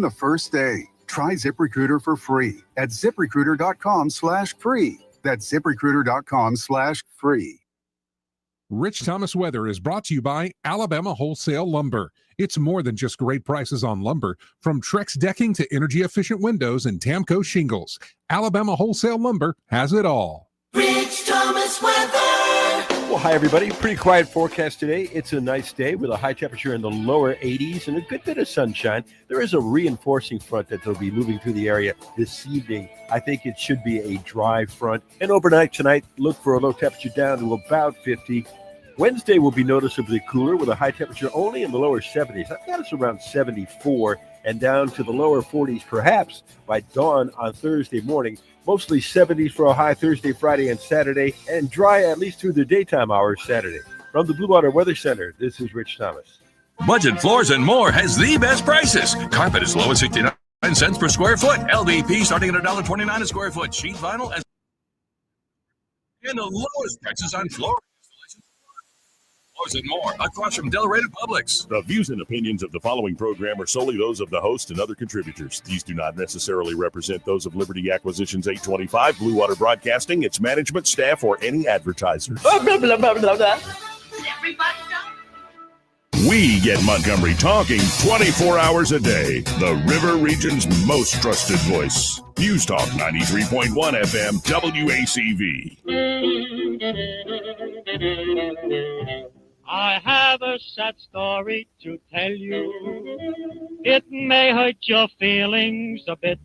the first day. Try ZipRecruiter for free at ZipRecruiter.com/free. That's ZipRecruiter.com/free. Rich Thomas Weather is brought to you by Alabama Wholesale Lumber. It's more than just great prices on lumber. From Trex decking to energy-efficient windows and Tamco shingles, Alabama Wholesale Lumber has it all. Rich Thomas Weather. Well, hi, everybody. Pretty quiet forecast today. It's a nice day with a high temperature in the lower 80s and a good bit of sunshine. There is a reinforcing front that will be moving through the area this evening. I think it should be a dry front. And overnight tonight, look for a low temperature down to about 50. Wednesday will be noticeably cooler with a high temperature only in the lower 70s. I've got us around 74 and down to the lower 40s perhaps by dawn on Thursday morning. Mostly 70s for a high Thursday, Friday, and Saturday, and dry at least through the daytime hours Saturday. From the Blue Water Weather Center, this is Rich Thomas. Budget Floors and More has the best prices. Carpet as low as 69 cents per square foot. LVP starting at $1.29 a square foot. Sheet vinyl as and the lowest prices on floor installations. Floors and More across from Delray to Publix. The views and opinions of the following program are solely those of the host and other contributors. These do not necessarily represent those of Liberty Acquisitions 825, Blue Water Broadcasting, its management, staff, or any advertisers. Blah, blah, blah, blah, blah, blah. Everybody done? We get Montgomery talking 24 hours a day. The River Region's most trusted voice. News Talk 93.1 FM, WACV. I have a sad story to tell you. It may hurt your feelings a bit.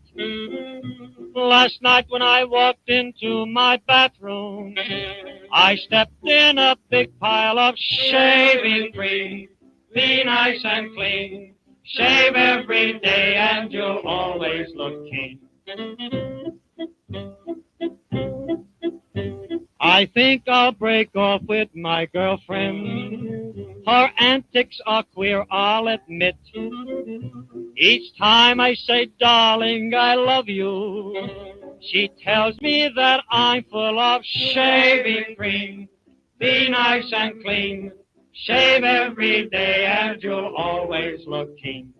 Last night when I walked into my bathroom, I stepped in a big pile of shaving cream. Be nice and clean. Shave every day and you'll always look keen. I think I'll break off with my girlfriend. Her antics are queer, I'll admit. Each time I say, darling, I love you, she tells me that I'm full of shaving cream. Be nice and clean. Shave every day and you'll always look keen.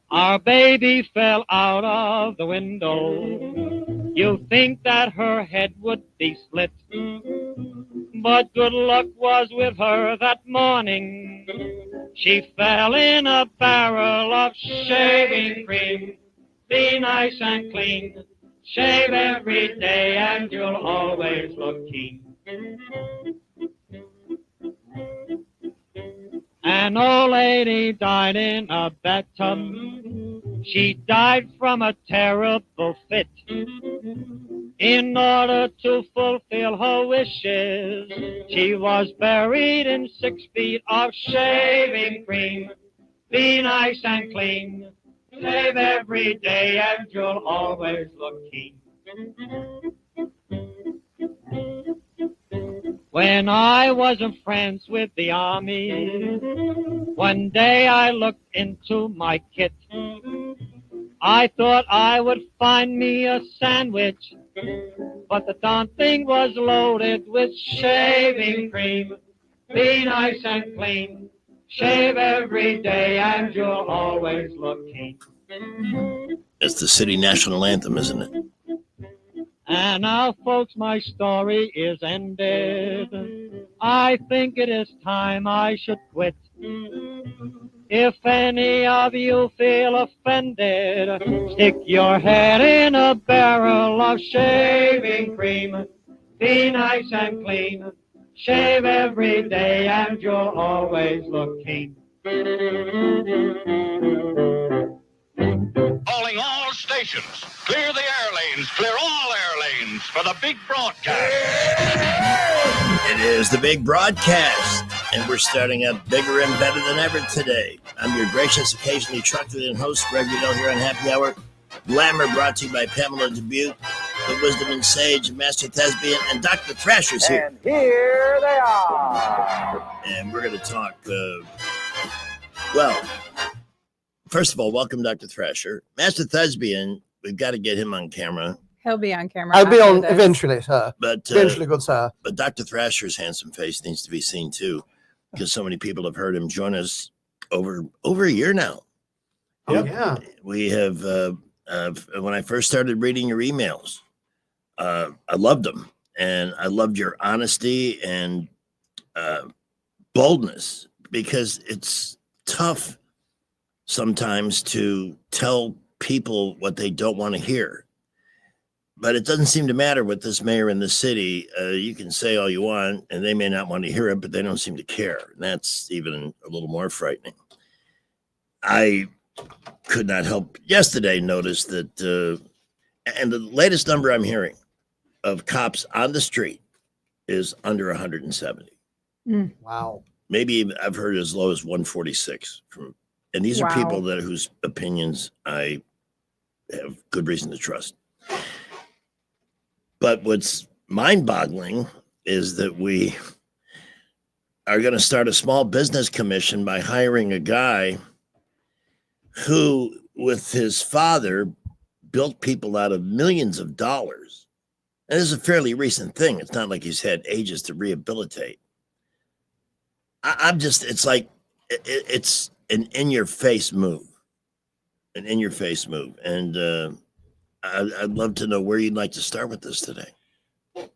Our baby fell out of the window. You think that her head would be split, but good luck was with her that morning. She fell in a barrel of shaving cream. Be nice and clean. Shave every day and you'll always look keen. An old lady died in a bathtub. She died from a terrible fit. In order to fulfill her wishes, she was buried in 6 feet of shaving cream. Be nice and clean. Shave every day and you'll always look keen. When I wasn't friends with the army, one day I looked into my kit. I thought I would find me a sandwich, but the darn thing was loaded with shaving cream. Be nice and clean. Shave every day and you'll always look keen. It's the city national anthem, isn't it? And now, folks, my story is ended. I think it is time I should quit. If any of you feel offended, stick your head in a barrel of shaving cream. Be nice and clean. Shave every day and you'll always look keen. Calling all stations. Clear the air lanes. Clear all air lanes for the big broadcast. It is the big broadcast, and we're starting out bigger and better than ever today. I'm your gracious, occasionally truculent host, Greg Riddell, here on Happy Hour. Glamour brought to you by Pamela Dubuque, the Wisdom and Sage, Master Thespian, and Dr. Thrasher's here. And here they are. And we're going to talk, well, first of all, welcome, Dr. Thrasher. Master Thespian, we've got to get him on camera. He'll be on camera. I'll be on eventually, sir. But eventually, good sir. But Dr. Thrasher's handsome face needs to be seen, too, because so many people have heard him join us over a year now. Oh, yeah. We have, when I first started reading your emails, I loved them. And I loved your honesty and boldness, because it's tough sometimes to tell people what they don't want to hear. But it doesn't seem to matter with this mayor in the city. You can say all you want, and they may not want to hear it, but they don't seem to care. And that's even a little more frightening. I could not help yesterday notice that, and the latest number I'm hearing of cops on the street is under 170. Wow. Maybe I've heard as low as 146 and these are people whose opinions I have good reason to trust. But what's mind-boggling is that we are going to start a small business commission by hiring a guy who, with his father, built people out of millions of dollars. And this is a fairly recent thing. It's not like he's had ages to rehabilitate. It's like, it's an in-your-face move. An in-your-face move. And I'd love to know where you'd like to start with this today.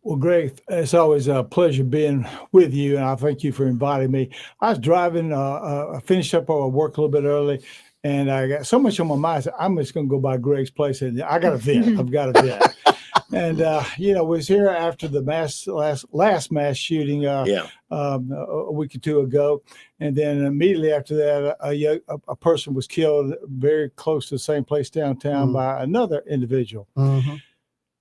Well, Greg, it's always a pleasure being with you, and I thank you for inviting me. I was driving, I finished up work a little bit early, and I got so much on my mind. I'm just going to go by Greg's place, and I got a vent. I've got a vent. And, was here after the last mass shooting a week or two ago. And then immediately after that, a person was killed very close to the same place downtown by another individual.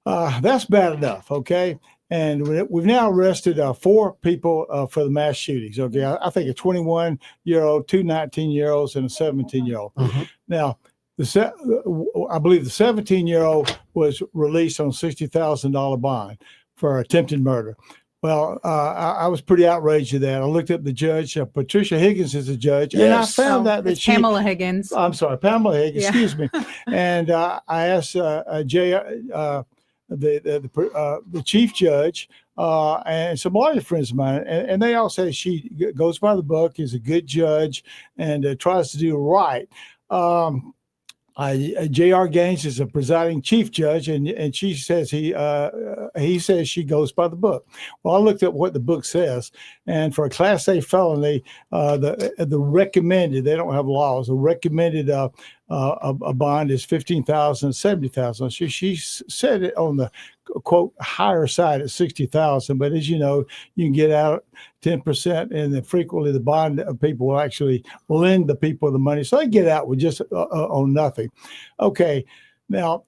That's bad enough, okay? And we've now arrested 4 people for the mass shootings, okay? I think a 21-year-old, 2 19-year-olds, and a 17-year-old. Now, I believe the 17-year-old was released on a $60,000 bond for attempted murder. Well, I was pretty outraged at that. I looked up the judge. Patricia Higgins is the judge, and I found that she Pamela Higgins. I'm sorry, Pamela Higgins. Yeah. Excuse me. And I asked Jay, the chief judge, and some lawyer friends of mine, and they all say she goes by the book, is a good judge, and tries to do right. J.R. Gaines is a presiding chief judge, and she says he says she goes by the book. Well, I looked at what the book says, and for a Class A felony, the recommended, they don't have laws, the recommended a bond is $15,000, $70,000. She said it on the quote higher side at $60,000, but as you know, you can get out 10%, and then frequently the bond people will actually lend the people the money, so they get out with just on nothing. Okay, now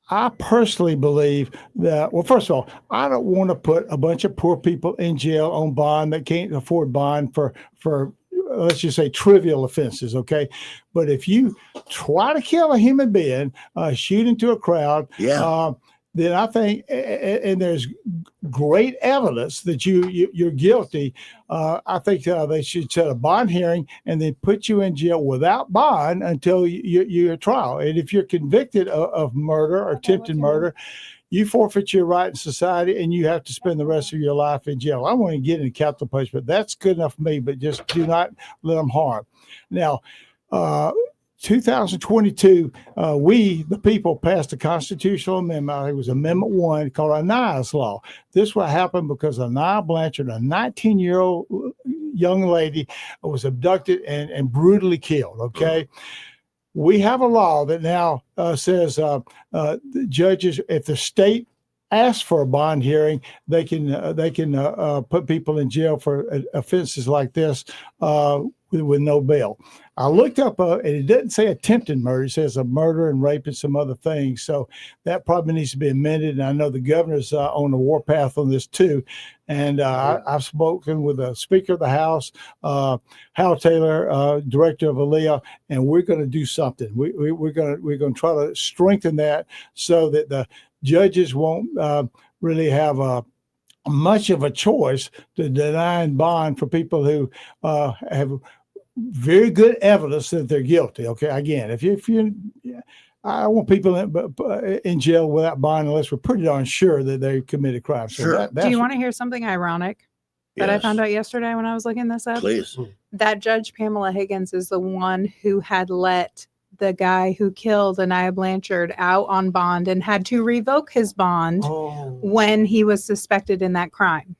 I personally believe that, well, first of all, I don't want to put a bunch of poor people in jail on bond that can't afford bond for let's just say trivial offenses, okay? But if you try to kill a human being, shoot into a crowd, then I think, and there's great evidence that you're guilty, I think they should set a bond hearing and then put you in jail without bond until your trial. And if you're convicted of murder or attempted murder, you forfeit your right in society, and you have to spend the rest of your life in jail. I want to get into capital punishment. That's good enough for me, but just do not let them harm. Now, 2022, we, the people, passed a constitutional amendment. I think it was Amendment 1 called Ania's Law. This what happened because Ania Blanchard, a 19-year-old young lady, was abducted and brutally killed, okay? We have a law that now says the judges, if the state asks for a bond hearing, they can put people in jail for offenses like this with no bail. I looked up, and it doesn't say attempted murder. It says a murder and rape and some other things. So that probably needs to be amended. And I know the governor's on the warpath on this too. And I've spoken with the Speaker of the House, Hal Taylor, Director of ALEA, and we're going to do something. We're going to try to strengthen that so that the judges won't really have much of a choice to deny bond for people who have very good evidence that they're guilty. Okay, again, if you I want people in jail without bond unless we're pretty darn sure that they committed crimes. So Sure. Do you want to hear something ironic that I found out yesterday when I was looking this up? Please. that Judge Pamela Higgins is the one who had let the guy who killed Anaya Blanchard out on bond and had to revoke his bond when he was suspected in that crime.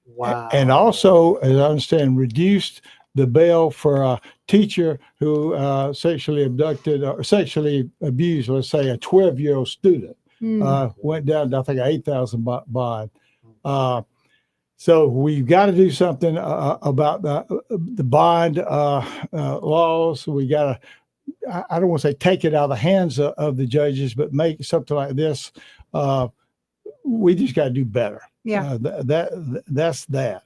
Wow. And also, as I understand, reduced the bail for a teacher who sexually abducted or sexually abused, let's say, a 12-year-old student. Went down to, I think, $8,000 bond. So we've got to do something about the bond laws. We got to, I don't want to say take it out of the hands of the judges, but make something like this. We just got to do better. Yeah. That's that.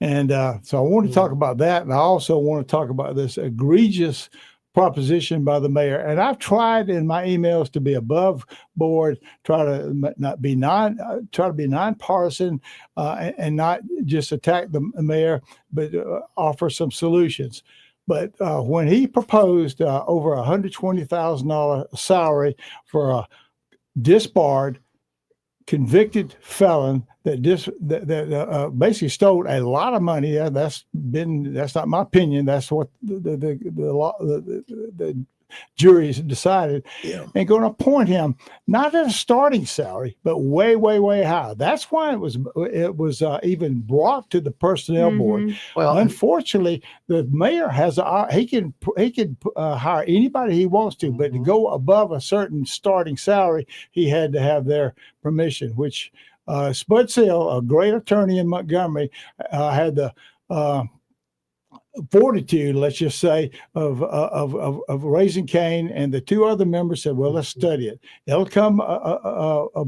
And so I want to talk about that. And I also want to talk about this egregious proposition by the mayor. And I've tried in my emails to be above board, try to be nonpartisan, and not just attack the mayor, but offer some solutions. But when he proposed over $120,000 salary for a disbarred, convicted felon that basically stole a lot of money. That's not my opinion. That's what the jury has decided, and going to appoint him not at a starting salary, but way, way, way high. That's why it was even brought to the personnel board. Well, unfortunately, the mayor has he can hire anybody he wants to, but to go above a certain starting salary, he had to have their permission. Which Spud Sale, a great attorney in Montgomery, had the fortitude, let's just say, of raising Cain, and the two other members said, well, let's study it. It'll come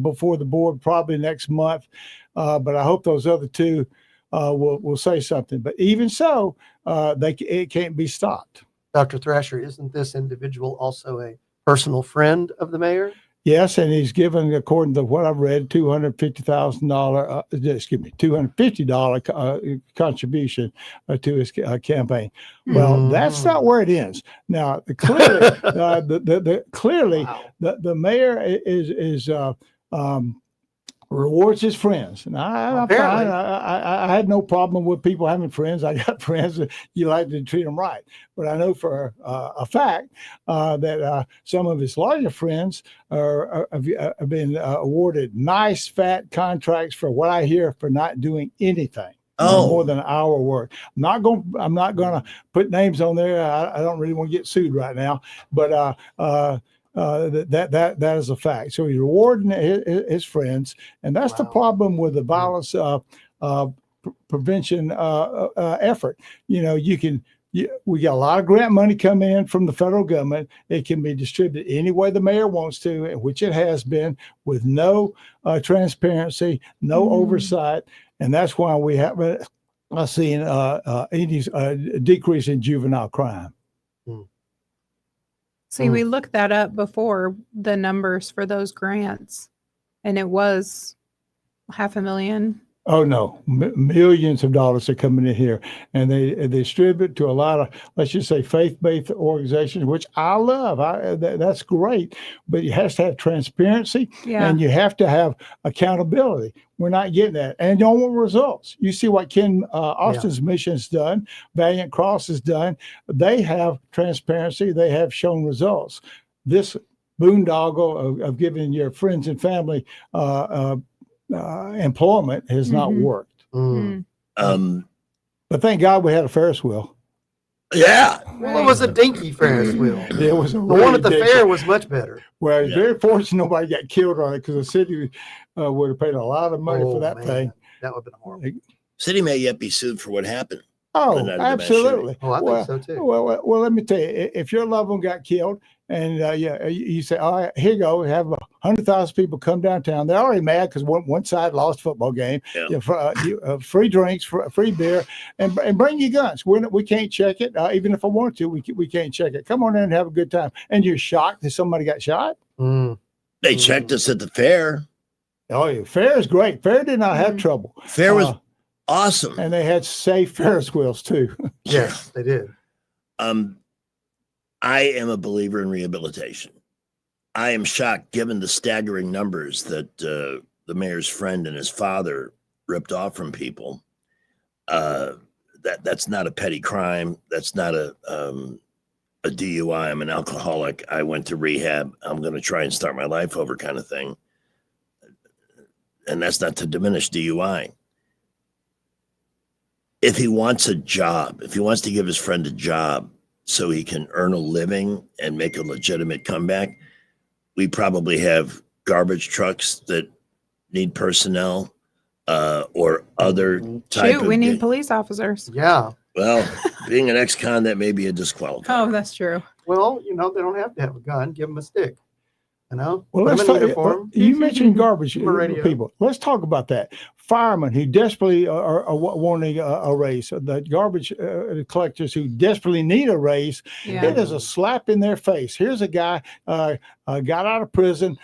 before the board probably next month, but I hope those other two will say something. But even so, it can't be stopped. Dr. Thrasher, isn't this individual also a personal friend of the mayor? Yes, and he's given, according to what I've read, $250 contribution to his campaign. Well, that's not where it ends. Now, clearly, the mayor is rewards his friends, and I'm fine. I had no problem with people having friends. I got friends that you like to treat them right, but I know for a fact that some of his lawyer friends have been awarded nice fat contracts for what I hear for not doing anything. More than an hour work. I'm not gonna put names on there. I don't really want to get sued right now, but that is a fact. So he's rewarding his friends, and that's the problem with the violence prevention effort. We got a lot of grant money coming in from the federal government. It can be distributed any way the mayor wants to, which it has been, with no transparency, no oversight, and that's why we haven't seen any decrease in juvenile crime. See, we looked that up before, the numbers for those grants, and it was $500,000. Oh, no. Millions of dollars are coming in here, and they distribute to a lot of, let's just say, faith-based organizations, which I love. That's great, but it has to have transparency, and you have to have accountability. We're not getting that, and don't want results. You see what Ken Austin's mission's done, Valiant Cross has done. They have transparency. They have shown results. This boondoggle of giving your friends and family employment has not worked. But thank God we had a Ferris wheel. Yeah. Well, it was a dinky Ferris wheel. It was the one at the fair was much better. Well, it's very fortunate nobody got killed on it, because the city would have paid a lot of money for that thing. That would have been horrible. City may yet be sued for what happened. Oh, absolutely. Oh, I think so too. Well, let me tell you, if your loved one got killed, and you say, all right, here you go, we have 100,000 people come downtown. They're already mad because one side lost a football game. Free drinks, free beer, and bring your guns. We can't check it. Even if I want to, we can't check it. Come on in and have a good time. And you're shocked that somebody got shot? They checked us at the fair. Oh, yeah. Fair is great. Fair did not have trouble. Fair was awesome. And they had safe Ferris wheels too. Yes, they did. I am a believer in rehabilitation. I am shocked, given the staggering numbers that the mayor's friend and his father ripped off from people, that's not a petty crime. That's not a DUI. I'm an alcoholic. I went to rehab. I'm going to try and start my life over kind of thing. And that's not to diminish DUI. If he wants a job, if he wants to give his friend a job so he can earn a living and make a legitimate comeback, we probably have garbage trucks that need personnel or other type of... we need police officers. Yeah. Well, being an ex-con, that may be a disqualifier. Oh, that's true. Well, they don't have to have a gun. Give them a stick. Well, Put let's them in talk, uniform. you mentioned garbage Radio. people. Let's talk about that. Firemen who desperately are wanting a raise, the garbage collectors who desperately need a raise. Yeah. It is a slap in their face. Here's a guy got out of prison,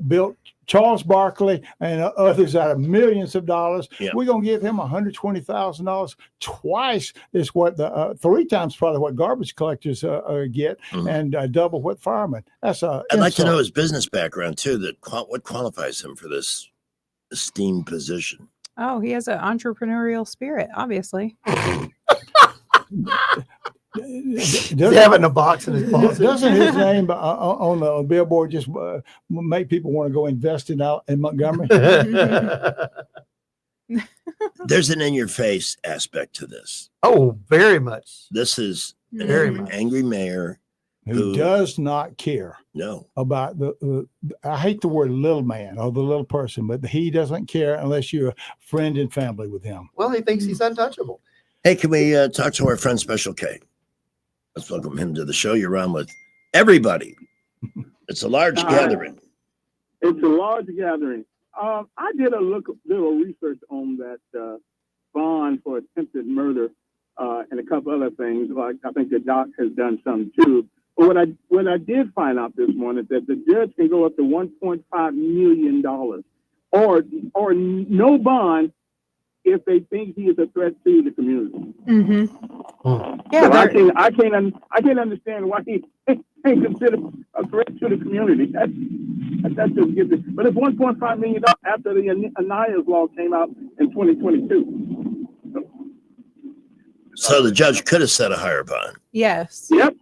built Charles Barkley and others out of millions of dollars. Yeah. We're going to give him $120,000, twice is what three times probably what garbage collectors get, and double what firemen. That's a. I'd like to know his business background too. What qualifies him for this esteemed position? Oh, he has an entrepreneurial spirit, obviously. Does have it in a box in his closet. Doesn't his name on the billboard just make people want to go invest in Montgomery? There's an in-your-face aspect to this. Oh, very much. This is Very an much. angry mayor who does not care about the I hate the word little man or the little person, but he doesn't care unless you're a friend and family with him. Well, he thinks he's untouchable. Hey, can we talk to our friend Special K? Let's welcome him to the show. You're on with everybody. It's a large gathering. It's a large gathering. I did a little research on that bond for attempted murder and a couple other things. Like I think the doc has done some too. But what I did find out this morning is that the judge can go up to $1.5 million or no bond if they think he is a threat to the community. Yeah, so I can't understand why he ain't considered a threat to the community. That's just gets it. But it's $1.5 million after the Ania's law came out in 2022. So the judge could have set a higher bond. Yes. Yep.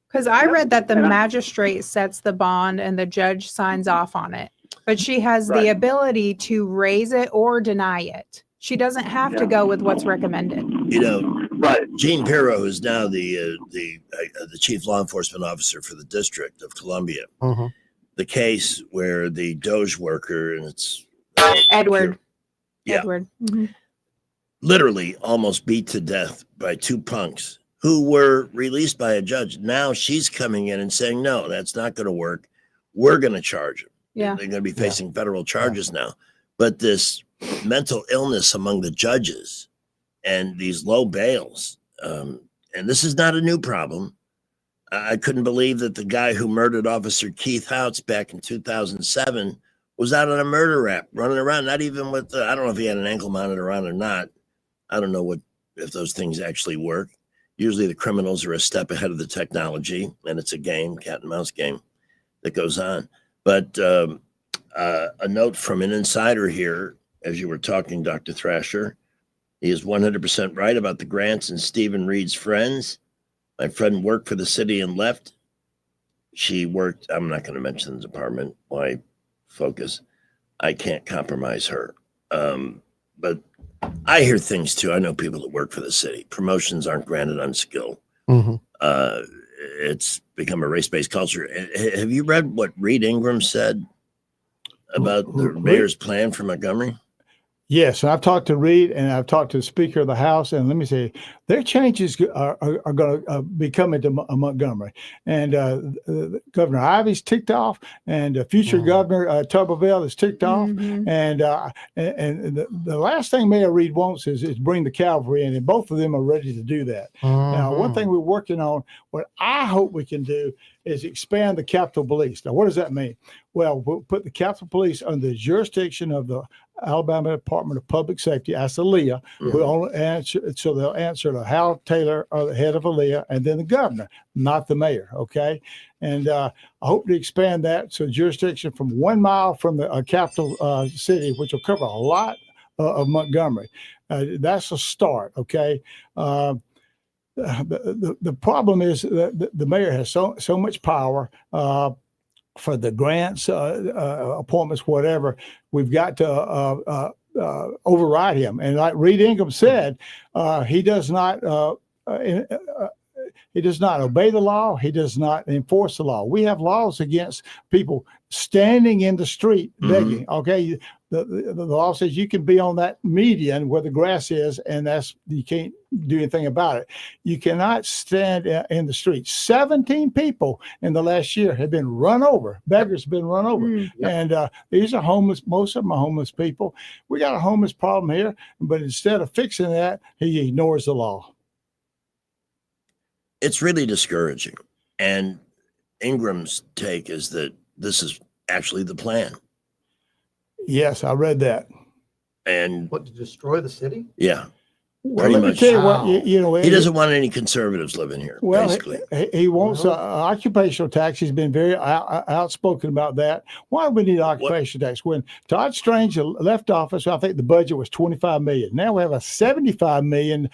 Because I read that the magistrate sets the bond and the judge signs off on it. But she has the ability to raise it or deny it. She doesn't have to go with what's recommended. You know, Gene Pirro, who's now the chief law enforcement officer for the District of Columbia, the case where the Doge worker, and it's Edward. Yeah. Edward. Literally almost beat to death by two punks who were released by a judge. Now she's coming in and saying, no, that's not going to work. We're going to charge him. Yeah. They're going to be facing federal charges now. But this mental illness among the judges and these low bails, and this is not a new problem. I couldn't believe that the guy who murdered Officer Keith Houts back in 2007 was out on a murder rap, running around, not even with, I don't know if he had an ankle monitor on or not. I don't know if those things actually work. Usually the criminals are a step ahead of the technology, and it's a game, cat and mouse game that goes on. But a note from an insider here, as you were talking, Dr. Thrasher, he is 100% right about the grants and Stephen Reed's friends. My friend worked for the city and left. She worked, I'm not going to mention the department, why focus. I can't compromise her. But I hear things too. I know people that work for the city. Promotions aren't granted on skill. It's become a race-based culture. Have you read what Reed Ingram said about the mayor's plan for Montgomery? Yes, and I've talked to Reed and I've talked to the Speaker of the House, and let me say, their changes are going to be coming to Montgomery. And Governor Ivey's ticked off, and future Governor Tuberville is ticked off. And the last thing Mayor Reed wants is bring the cavalry in, and both of them are ready to do that. Now, one thing we're working on, what I hope we can do, is expand the Capitol Police. Now, what does that mean? Well, we'll put the Capitol Police under the jurisdiction of the Alabama Department of Public Safety, that's ALEA, who only answer, so they'll answer to Hal Taylor, or the head of ALEA, and then the governor, not the mayor, okay? And I hope to expand that so jurisdiction from 1 mile from the capital city, which will cover a lot of Montgomery. That's a start. Okay. The problem is that the mayor has so much power for the grants, appointments, whatever. We've got to override him. And like Reed Ingham said, he does not obey the law. He does not enforce the law. We have laws against people standing in the street begging. Okay, the law says you can be on that median where the grass is, and you can't do anything about it. You cannot stand in the street. 17 people in the last year have been run over. Beggars have been run over, and these are homeless. Most of them are homeless people. We got a homeless problem here, but instead of fixing that, he ignores the law. It's really discouraging. And Ingram's take is that this is actually the plan. Yes, I read that. And what, to destroy the city? Yeah. Well, let me tell you what, you know, he doesn't want any conservatives living here, well, basically. He wants occupational tax. He's been very outspoken about that. Why do we need occupational tax? When Todd Strange left office, I think the budget was $25 million. Now we have a $75 million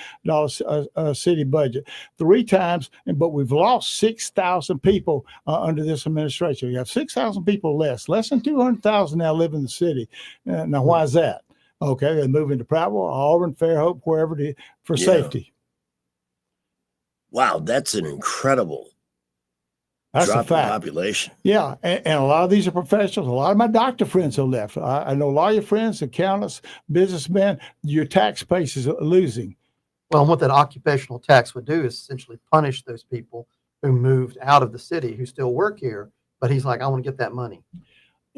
city budget, 3 times, but we've lost 6,000 people under this administration. You have 6,000 people less than 200,000 now live in the city. Now, why is that? Okay, they're moving to Prattville, Auburn, Fairhope, wherever for safety. Wow, that's an incredible That's drop a fact. in population. Yeah, and a lot of these are professionals. A lot of my doctor friends have left. I know lawyer friends, accountants, businessmen. Your tax base is losing. Well, and what that occupational tax would do is essentially punish those people who moved out of the city who still work here. But he's like, I want to get that money.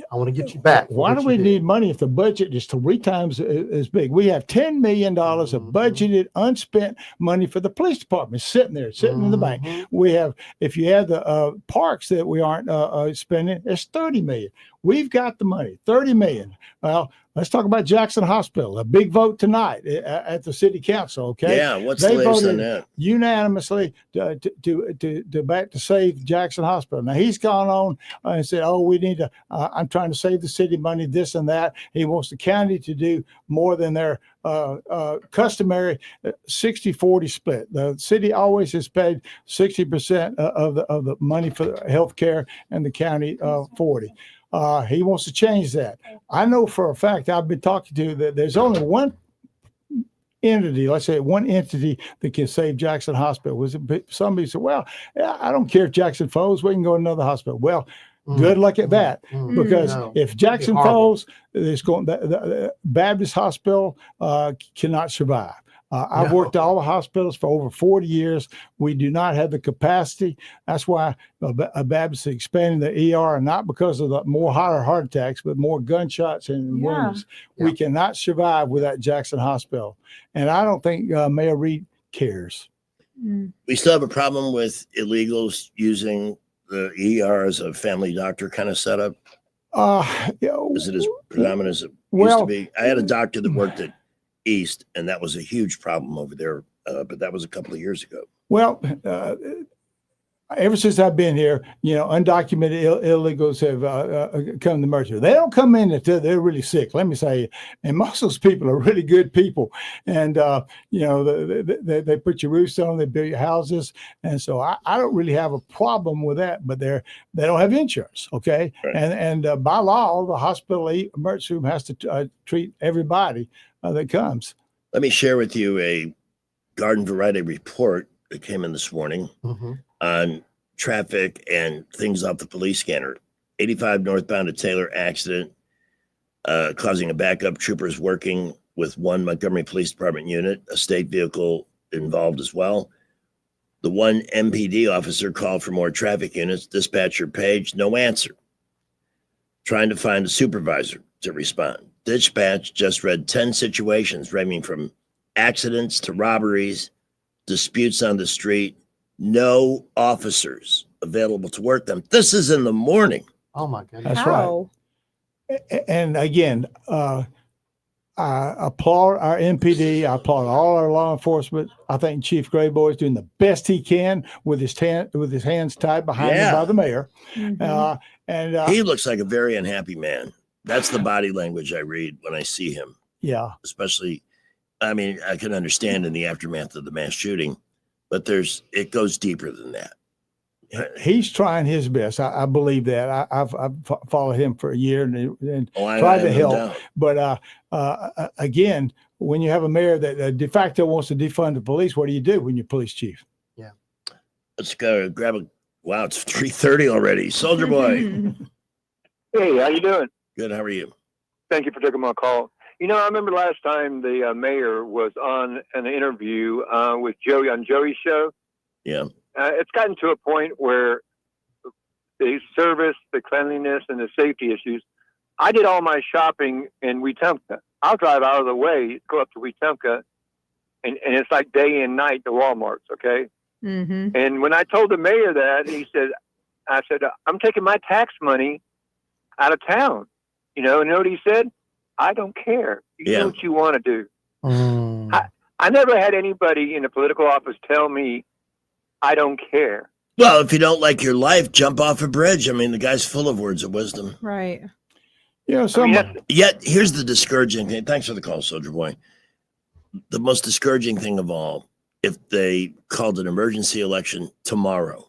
I want to get you back. Why do we need money if the budget is 3 times as big? We have $10 million of budgeted, unspent money for the police department sitting there, sitting in the bank. We have, if you add the parks that we aren't spending, it's $30 million. We've got the money, $30 million. Well, let's talk about Jackson Hospital. A big vote tonight at the city council. Okay. Yeah. What's the latest on that? Unanimously to back to save Jackson Hospital. Now he's gone on and said, "Oh, we need to. I'm trying to save the city money, this and that." He wants the county to do more than their customary 60-40 split. The city always has paid 60% of the money for health care, and the county 40. He wants to change that. I know for a fact, I've been talking to that there's only one entity, let's say one entity that can save Jackson Hospital. Somebody said, well, I don't care if Jackson folds, we can go to another hospital. Well, good luck at that, because if Jackson folds, the Baptist Hospital cannot survive. I've worked at all the hospitals for over 40 years. We do not have the capacity. That's why Baptist is expanding the ER, not because of the more higher heart attacks, but more gunshots and wounds. We cannot survive without Jackson Hospital. And I don't think Mayor Reed cares. We still have a problem with illegals using the ER as a family doctor kind of setup. Is it as predominant as it used to be? I had a doctor that worked at East, and that was a huge problem over there, but that was a couple of years ago. Well, ever since I've been here, undocumented illegals have come to Mercer. They don't come in until they're really sick, let me say. And most of those people are really good people. And, they put your roofs on, they build your houses. And so I don't really have a problem with that, but they don't have insurance, okay? Right. And by law, the hospital emergency room has to treat everybody that comes. Let me share with you a Garden Variety report that came in this morning on traffic and things off the police scanner. 85 northbound to Taylor accident, causing a backup. Troopers working with one Montgomery Police Department unit, a state vehicle involved as well. The one MPD officer called for more traffic units. Dispatcher page, no answer. Trying to find a supervisor to respond. Dispatch just read 10 situations ranging from accidents to robberies, disputes on the street, no officers available to work them. This is in the morning. Oh my goodness. That's right. And again, I applaud our MPD. I applaud all our law enforcement. I think Chief Grayboy is doing the best he can with his hands tied behind him by the mayor. And he looks like a very unhappy man. That's the body language I read when I see him. Yeah. Especially I mean, I can understand in the aftermath of the mass shooting, but it goes deeper than that. He's trying his best. I believe that. I've followed him for a year and tried to help. But again, when you have a mayor that de facto wants to defund the police, what do you do when you're police chief? Yeah. Let's go grab a. Wow, it's 3:30 already. Soldier Boy. Hey, how you doing? Good. How are you? Thank you for taking my call. You know, I remember last time the mayor was on an interview with Joey on Joey's show. Yeah. It's gotten to a point where the service, the cleanliness, and the safety issues. I did all my shopping in Wetumpka. I'll drive out of the way, go up to Wetumpka, and it's like day and night, the Walmarts, okay? Mm-hmm. And when I told the mayor that, I said, I'm taking my tax money out of town. You know what he said? I don't care. You know what you want to do. I never had anybody in a political office tell me, I don't care. Well, if you don't like your life, jump off a bridge. I mean, the guy's full of words of wisdom. Right. Yeah. Yet, here's the discouraging thing. Thanks for the call, Soldier Boy. The most discouraging thing of all, if they called an emergency election tomorrow,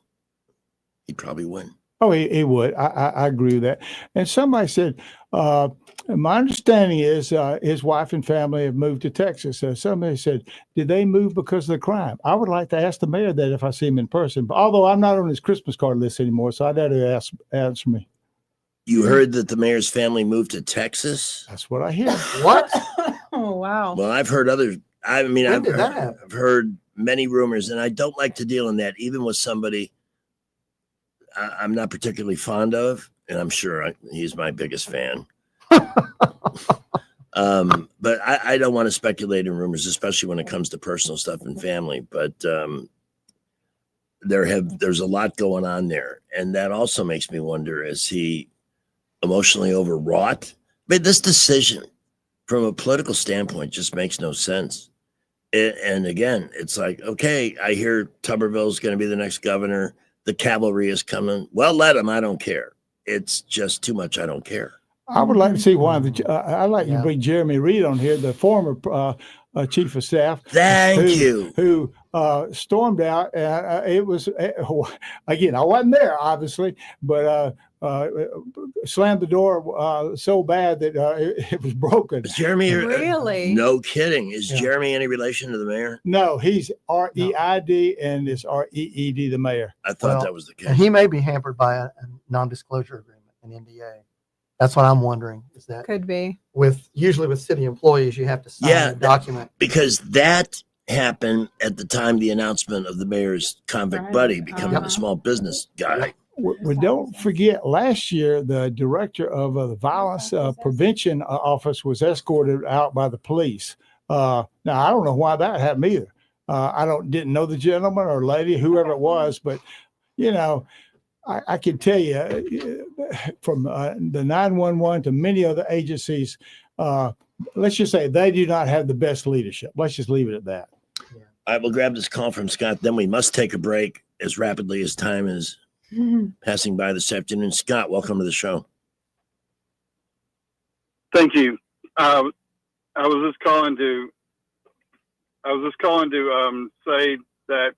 he'd probably win. Oh, he would. I agree with that. And somebody said, my understanding is his wife and family have moved to Texas. Somebody said, did they move because of the crime? I would like to ask the mayor that if I see him in person. But although I'm not on his Christmas card list anymore, so I'd have to answer me. You heard that the mayor's family moved to Texas? That's what I hear. What? Oh, wow. Well, I've heard others. I mean, When did that happen? I've heard many rumors, and I don't like to deal in that, even with somebody I'm not particularly fond of, and I'm sure he's my biggest fan. But I don't want to speculate in rumors, especially when it comes to personal stuff and family. But there's a lot going on there, and that also makes me wonder: is he emotionally overwrought? I mean, this decision, from a political standpoint, just makes no sense. And again, it's like, okay, I hear Tuberville's going to be the next governor. The cavalry is coming. Well, let him. I don't care. It's just too much. I don't care. I would like to see one of the. I'd like to bring Jeremy Reed on here, the former chief of staff. Thank you. Who stormed out. It was again. I wasn't there, obviously, but slammed the door so bad that it was broken. Is Jeremy really? No kidding. Is Jeremy any relation to the mayor? No, he's REID and it's REED, the mayor. I thought that was the case. And he may be hampered by a non-disclosure agreement, an NDA. That's what I'm wondering. Is that could be usually with city employees, you have to sign a document because that happened at the time the announcement of the mayor's convict buddy becoming a small business guy. We don't forget last year the director of the violence prevention office was escorted out by the police. Now I don't know why that happened either. I didn't know the gentleman or lady, whoever it was, but I can tell you from the 911 to many other agencies, let's just say they do not have the best leadership. Let's just leave it at that. I will grab this call from Scott. Then we must take a break as rapidly as time is passing by this afternoon. Scott, welcome to the show. Thank you. I was just calling to say that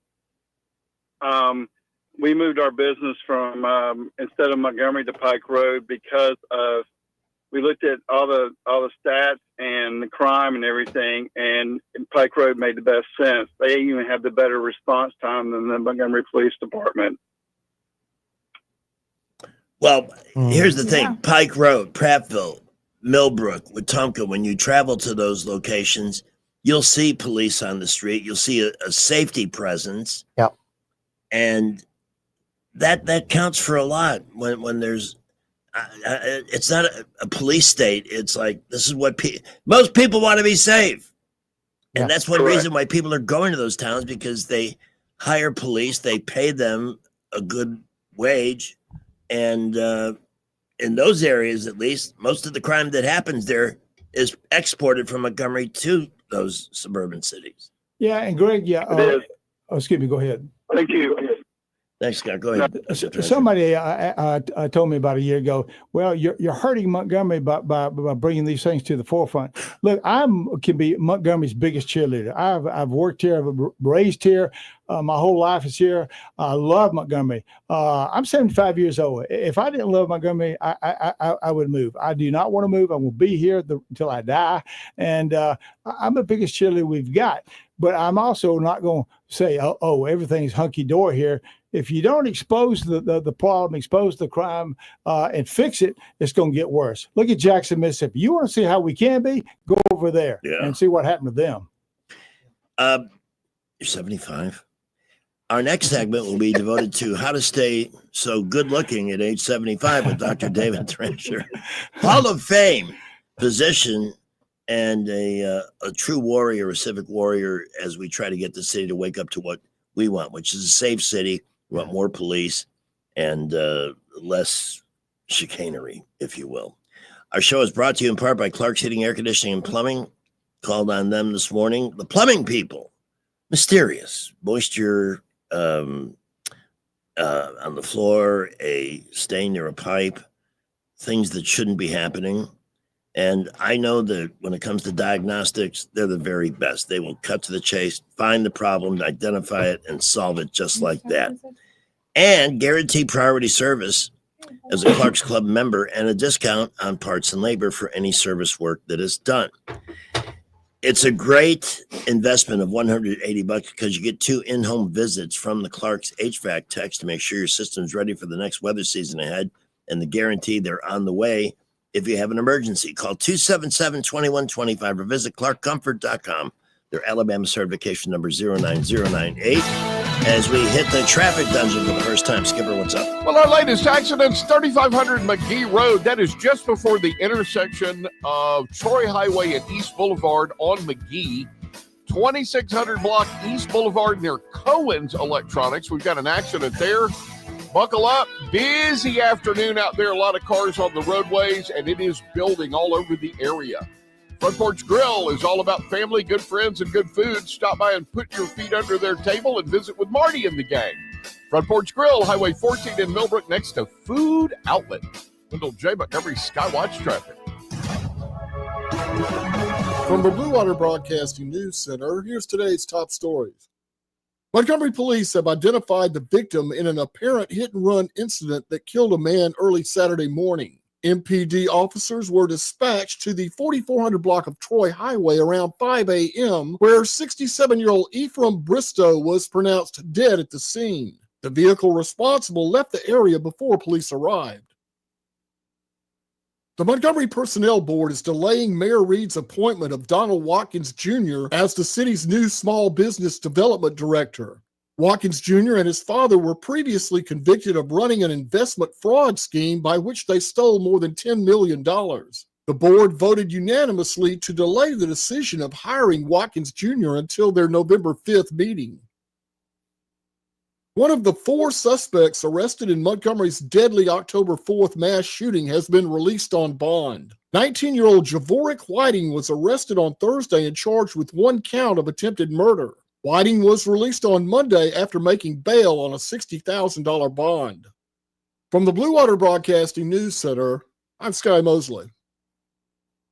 we moved our business from instead of Montgomery to Pike Road because of we looked at all the stats and the crime and everything, and Pike Road made the best sense. They even have the better response time than the Montgomery Police Department. Well, here's the thing. Pike Road, Prattville, Millbrook, Wetumpka, when you travel to those locations, you'll see police on the street. You'll see a safety presence. Yep. And that counts for a lot when there's it's not a police state. It's like, this is what most people want to be safe. And that's one reason why people are going to those towns, because they hire police, they pay them a good wage. And in those areas, at least, most of the crime that happens there is exported from Montgomery to those suburban cities. Yeah, and Greg, excuse me, go ahead. Thank you. Thanks, Scott. Go ahead. Somebody told me about a year ago, well, you're hurting Montgomery by bringing these things to the forefront. Look, can be Montgomery's biggest cheerleader. I've worked here, I've raised here. My whole life is here. I love Montgomery. I'm 75 years old. If I didn't love Montgomery, I would move. I do not want to move. I will be here until I die. And I'm the biggest cheerleader we've got. But I'm also not going to say, oh, everything's hunky-dory here. If you don't expose the problem, expose the crime, and fix it, it's going to get worse. Look at Jackson, Mississippi. You want to see how we can be? Go over there and see what happened to them. You're 75. Our next segment will be devoted to how to stay so good-looking at age 75 with Dr. David Thrasher. Hall of Fame physician and a true warrior, a civic warrior, as we try to get the city to wake up to what we want, which is a safe city. We want more police and less chicanery, if you will. Our show is brought to you in part by Clark's Heating, Air Conditioning, and Plumbing. Called on them this morning. The plumbing people, mysterious moisture on the floor, a stain near a pipe, things that shouldn't be happening. And I know that when it comes to diagnostics, they're the very best. They will cut to the chase, find the problem, identify it, and solve it just like that. And guarantee priority service as a Clark's Club member and a discount on parts and labor for any service work that is done. It's a great investment of $180 because you get 2 in-home visits from the Clark's HVAC techs to make sure your system's ready for the next weather season ahead, and the guarantee they're on the way. If you have an emergency, call 277-2125 or visit clarkcomfort.com. Their Alabama certification number 09098. As we hit the traffic dungeon for the first time, Skipper, what's up? Well, our latest accident's 3500 McGee Road. That is just before the intersection of Troy Highway and East Boulevard on McGee. 2600 block East Boulevard near Cohen's Electronics. We've got an accident there. Buckle up. Busy afternoon out there. A lot of cars on the roadways, and it is building all over the area. Front Porch Grill is all about family, good friends, and good food. Stop by and put your feet under their table and visit with Marty and the gang. Front Porch Grill, Highway 14 in Millbrook, next to Food Outlet. Wendell J. Montgomery Skywatch traffic. From the Blue Water Broadcasting News Center, here's today's top stories. Montgomery police have identified the victim in an apparent hit-and-run incident that killed a man early Saturday morning. MPD officers were dispatched to the 4400 block of Troy Highway around 5 a.m., where 67-year-old Ephraim Bristow was pronounced dead at the scene. The vehicle responsible left the area before police arrived. The Montgomery Personnel Board is delaying Mayor Reed's appointment of Donald Watkins Jr. as the city's new Small Business Development Director. Watkins Jr. and his father were previously convicted of running an investment fraud scheme by which they stole more than $10 million. The board voted unanimously to delay the decision of hiring Watkins Jr. until their November 5th meeting. One of the 4 suspects arrested in Montgomery's deadly October 4th mass shooting has been released on bond. 19-year-old Javoric Whiting was arrested on Thursday and charged with 1 count of attempted murder. Whiting was released on Monday after making bail on a $60,000 bond. From the Blue Water Broadcasting News Center, I'm Sky Mosley.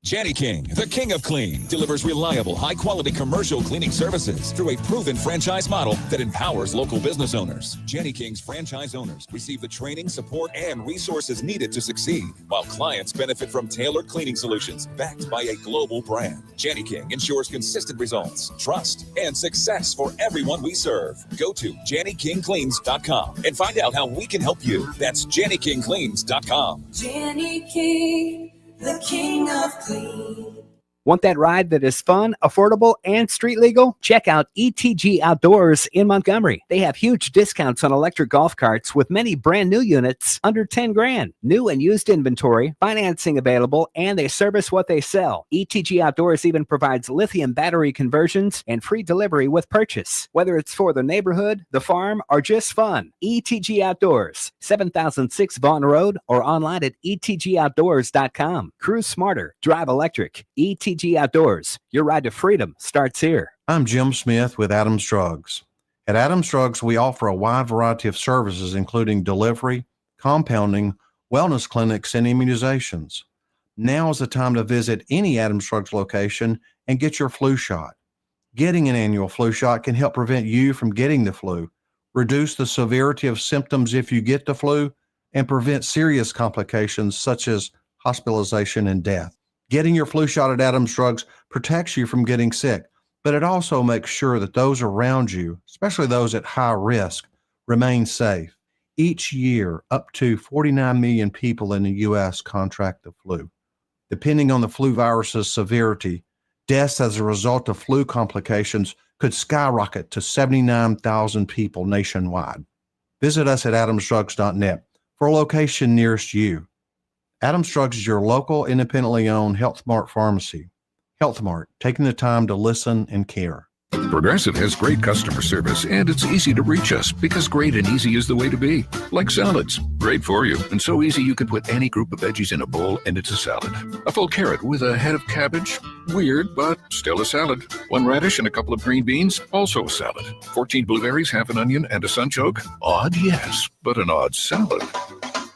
Jenny King, the king of clean, delivers reliable, high-quality commercial cleaning services through a proven franchise model that empowers local business owners. Jenny King's franchise owners receive the training, support, and resources needed to succeed, while clients benefit from tailored cleaning solutions backed by a global brand. Jenny King ensures consistent results, trust, and success for everyone we serve. Go to JennyKingCleans.com and find out how we can help you. That's JennyKingCleans.com. Jenny King, the king of clean. Want that ride that is fun, affordable, and street legal? Check out ETG Outdoors in Montgomery. They have huge discounts on electric golf carts with many brand new units under 10 grand. New and used inventory, financing available, and they service what they sell. ETG Outdoors even provides lithium battery conversions and free delivery with purchase. Whether it's for the neighborhood, the farm, or just fun. ETG Outdoors, 7006 Vaughn Road, or online at etgoutdoors.com. Cruise smarter, drive electric. ETG Outdoors, your ride to freedom starts here. I'm Jim Smith with Adams Drugs. At Adams Drugs, we offer a wide variety of services, including delivery, compounding, wellness clinics, and immunizations. Now is the time to visit any Adams Drugs location and get your flu shot. Getting an annual flu shot can help prevent you from getting the flu, reduce the severity of symptoms if you get the flu, and prevent serious complications such as hospitalization and death. Getting your flu shot at Adams Drugs protects you from getting sick, but it also makes sure that those around you, especially those at high risk, remain safe. Each year, up to 49 million people in the U.S. contract the flu. Depending on the flu virus's severity, deaths as a result of flu complications could skyrocket to 79,000 people nationwide. Visit us at adamsdrugs.net for a location nearest you. Adams Drugs is your local, independently owned Health Mart pharmacy. Health Mart, taking the time to listen and care. Progressive has great customer service, and it's easy to reach us because great and easy is the way to be. Like salads, great for you, and so easy you could put any group of veggies in a bowl and it's a salad. A full carrot with a head of cabbage, weird, but still a salad. 1 radish and a couple of green beans, also a salad. 14 blueberries, half an onion, and a sunchoke. Odd, yes, but an odd salad.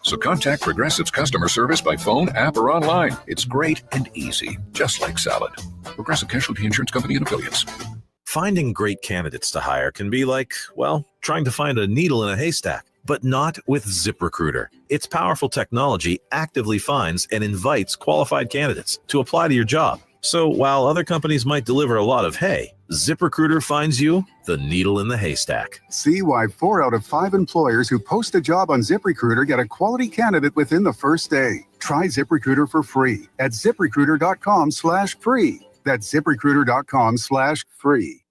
So contact Progressive's customer service by phone, app, or online. It's great and easy, just like salad. Progressive Casualty Insurance Company and Affiliates. Finding great candidates to hire can be like, well, trying to find a needle in a haystack, but not with ZipRecruiter. Its powerful technology actively finds and invites qualified candidates to apply to your job. So while other companies might deliver a lot of hay, ZipRecruiter finds you the needle in the haystack. See why 4 out of 5 employers who post a job on ZipRecruiter get a quality candidate within the first day. Try ZipRecruiter for free at ZipRecruiter.com/free. That's ZipRecruiter.com/free.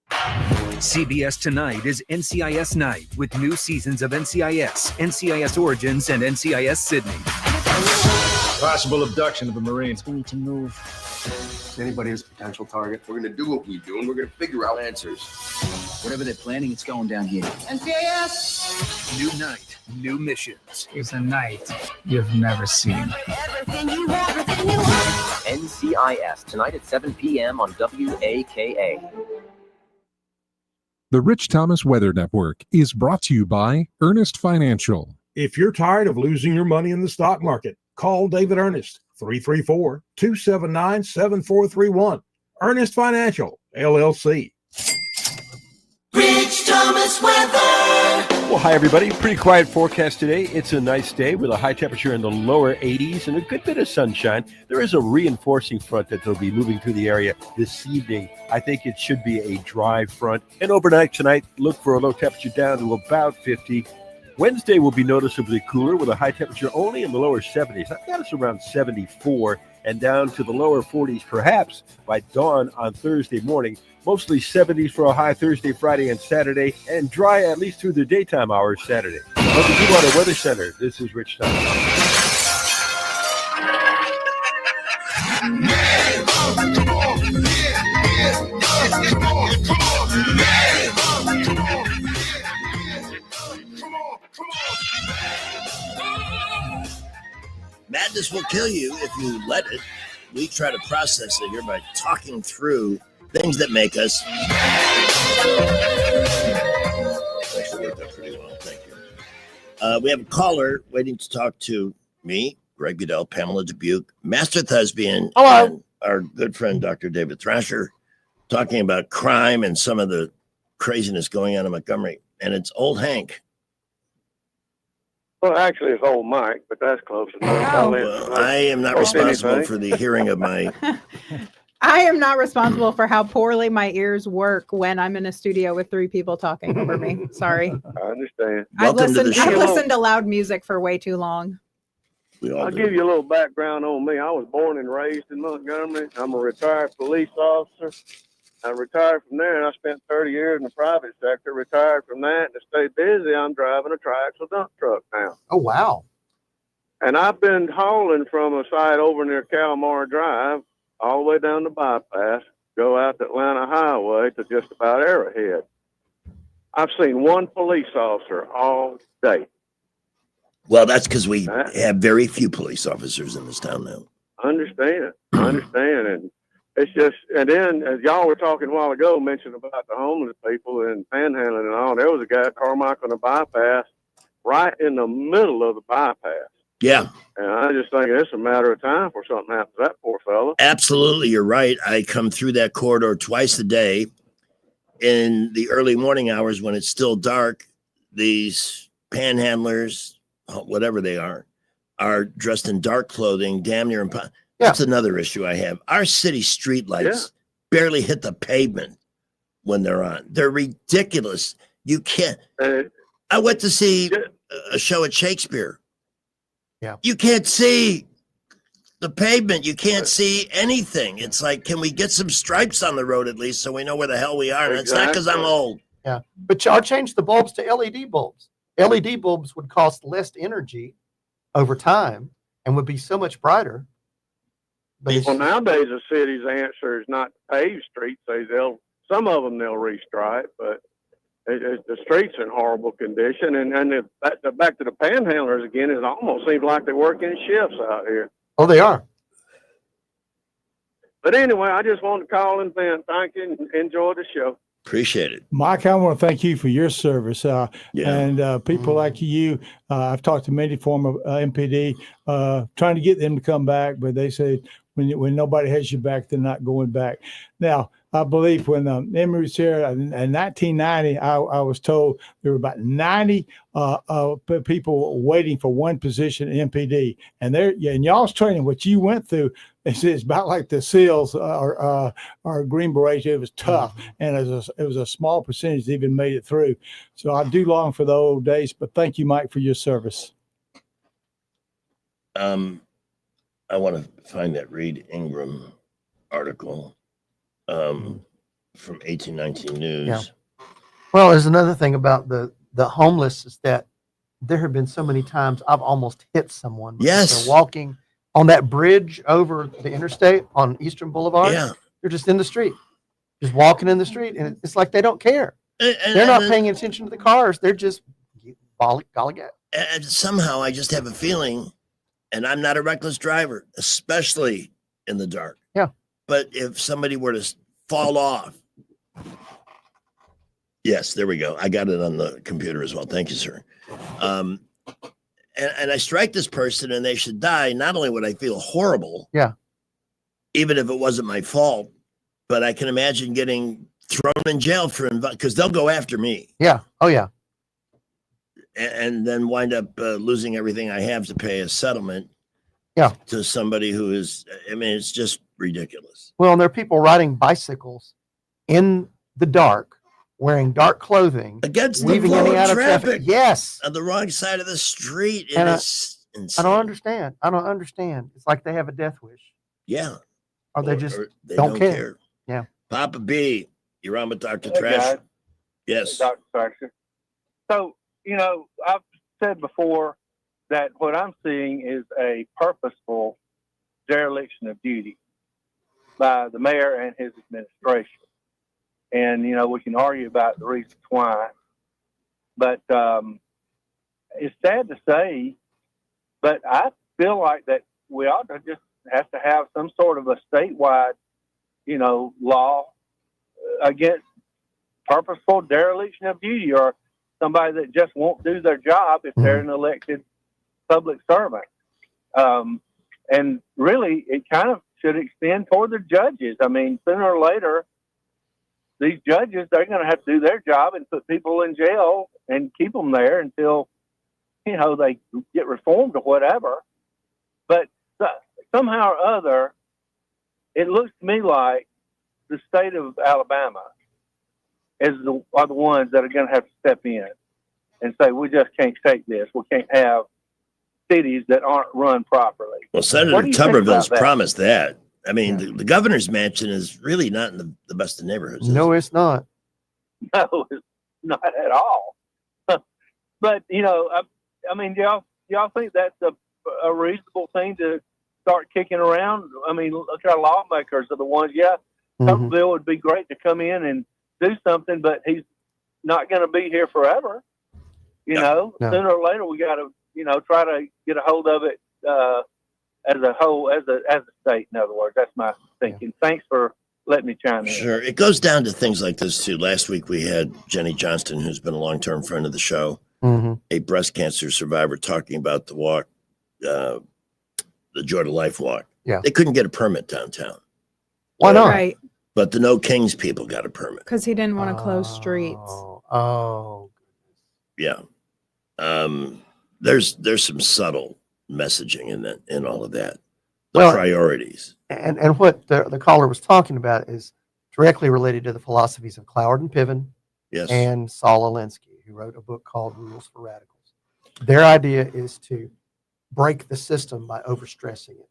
CBS Tonight is NCIS Night with new seasons of NCIS, NCIS Origins, and NCIS Sydney. Possible abduction of a Marine. We need to move. Anybody is a potential target. We're going to do what we do, and we're going to figure out answers. Whatever they're planning, it's going down here. NCIS! New night, new missions. It's a night you've never seen. NCIS, tonight at 7 p.m. on WAKA. The Rich Thomas Weather Network is brought to you by Ernest Financial. If you're tired of losing your money in the stock market, call David Ernest, 334-279-7431. Ernest Financial, LLC. Rich Thomas weather. Well, hi, everybody. Pretty quiet forecast today. It's a nice day with a high temperature in the lower 80s and a good bit of sunshine. There is a reinforcing front that will be moving through the area this evening. I think it should be a dry front. And overnight tonight, look for a low temperature down to about 50. Wednesday will be noticeably cooler with a high temperature only in the lower 70s. I've got us around 74 and down to the lower 40s perhaps by dawn on Thursday morning. Mostly 70s for a high Thursday, Friday, and Saturday, and dry at least through the daytime hours Saturday. Welcome to our Weather Center. This is Rich Thomas. Madness will kill you if you let it. We try to process it here by talking through things that make us. Actually worked out pretty well. Thank you. We have a caller waiting to talk to me, Greg Goodell, Pamela Dubuque, Master Thespian, and our good friend Dr. David Thrasher, talking about crime and some of the craziness going on in Montgomery. And it's old Hank. Well, actually, it's old Mike, but that's close enough. Well, I am not responsible for the hearing of my. I am not responsible for how poorly my ears work when I'm in a studio with 3 people talking over me. Sorry. I understand. I've listened to loud music for way too long. I'll give you a little background on me. I was born and raised in Montgomery. I'm a retired police officer. I retired from there, and I spent 30 years in the private sector. Retired from that, and to stay busy, I'm driving a triaxle dump truck now. Oh, wow. And I've been hauling from a site over near Calmar Drive all the way down the bypass, go out the Atlanta Highway to just about Arrowhead. I've seen one police officer all day. Well, that's because we have very few police officers in this town now. I understand. And It's just, and then as y'all were talking a while ago, mentioned about the homeless people and panhandling and all. There was a guy at Carmichael on the bypass, right in the middle of the bypass. Yeah. And I just think it's a matter of time before something happens to that poor fella. Absolutely, you're right. I come through that corridor twice a day. In the early morning hours when it's still dark, these panhandlers, whatever they are dressed in dark clothing, damn near impossible. That's another issue I have. Our city streetlights barely hit the pavement when they're on. They're ridiculous. You can't. I went to see a show at Shakespeare. Yeah. You can't see the pavement. You can't see anything. It's like, can we get some stripes on the road at least so we know where the hell we are? And it's not because I'm old. Yeah. But I'll change the bulbs to LED bulbs. LED bulbs would cost less energy over time and would be so much brighter. But Well, nowadays the city's answer is not to pave streets. Some of them they'll restripe, but the streets in horrible condition. And back to the panhandlers again, it almost seems like they work in shifts out here. Oh, they are. But anyway, I just wanted to call and thank you and enjoy the show. Appreciate it. Mike, I want to thank you for your service. And people like you, I've talked to many former MPD, trying to get them to come back, but they say when nobody has your back, they're not going back. Now, I believe when Emory was here in 1990, I was told there were about 90 people waiting for one position in MPD. And in y'all's training, what you went through, it's about like the SEALs or Green Berets. It was tough, and it was a small percentage that even made it through. So I do long for the old days, but thank you, Mike, for your service. I want to find that Reed Ingram article from 1819 News. Yeah. Well, there's another thing about the homeless is that there have been so many times I've almost hit someone. Yes. They're walking on that bridge over the interstate on Eastern Boulevard. Yeah. They're just in the street, just walking in the street. And it's like they don't care. They're not paying attention to the cars. They're just gollygat. And somehow I just have a feeling, and I'm not a reckless driver, especially in the dark. Yeah. But if somebody were to fall off. Yes, there we go. I got it on the computer as well. Thank you, sir. And I strike this person and they should die. Not only would I feel horrible. Yeah. Even if it wasn't my fault, but I can imagine getting thrown in jail because they'll go after me. Yeah. Oh, yeah. And then wind up losing everything I have to pay a settlement. Yeah. To somebody who is, I mean, it's just ridiculous. Well, and there are people riding bicycles in the dark, wearing dark clothing, against weaving the in flow and out of of traffic. Yes. On the wrong side of the street. And It's insane. I don't understand. It's like they have a death wish. Yeah. Or they just they don't care. Yeah. Papa B, you're on with Dr. Hey, Trash. guys. Yes. Dr. Thrasher. So, I've said before that what I'm seeing is a purposeful dereliction of duty by the mayor and his administration. And, we can argue about the reasons why. But it's sad to say, but I feel like that we ought to just have to have some sort of a statewide, law against purposeful dereliction of duty, or somebody that just won't do their job if they're an elected public servant. And really, it kind of should extend toward the judges. I mean, sooner or later, these judges, they're going to have to do their job and put people in jail and keep them there until, they get reformed or whatever. But somehow or other, it looks to me like the state of Alabama are the ones that are going to have to step in and say, we just can't take this. We can't have cities that aren't run properly. Well, Senator Tuberville's promised that. I mean, the governor's mansion is really not in the best of neighborhoods. No, it's not. No, it's not at all. But, I mean, do y'all think that's a reasonable thing to start kicking around? I mean, look, our lawmakers are the ones, Tuberville would be great to come in and do something, but he's not going to be here forever. No. Sooner or later we got to, try to get a hold of it as a whole, as a state. In other words, that's my thinking. Thanks for letting me chime in. Sure. It goes down to things like this, too. Last week we had Jenny Johnston, who's been a long-term friend of the show, a breast cancer survivor, talking about the walk, the Joy to Life walk. Yeah. They couldn't get a permit downtown. Why not? Right. But the No Kings people got a permit. Because he didn't want to close streets. Oh. Yeah. There's some subtle messaging in all of that. The priorities. And what the caller was talking about is directly related to the philosophies of Cloward and Piven and Saul Alinsky, who wrote a book called Rules for Radicals. Their idea is to break the system by overstressing it,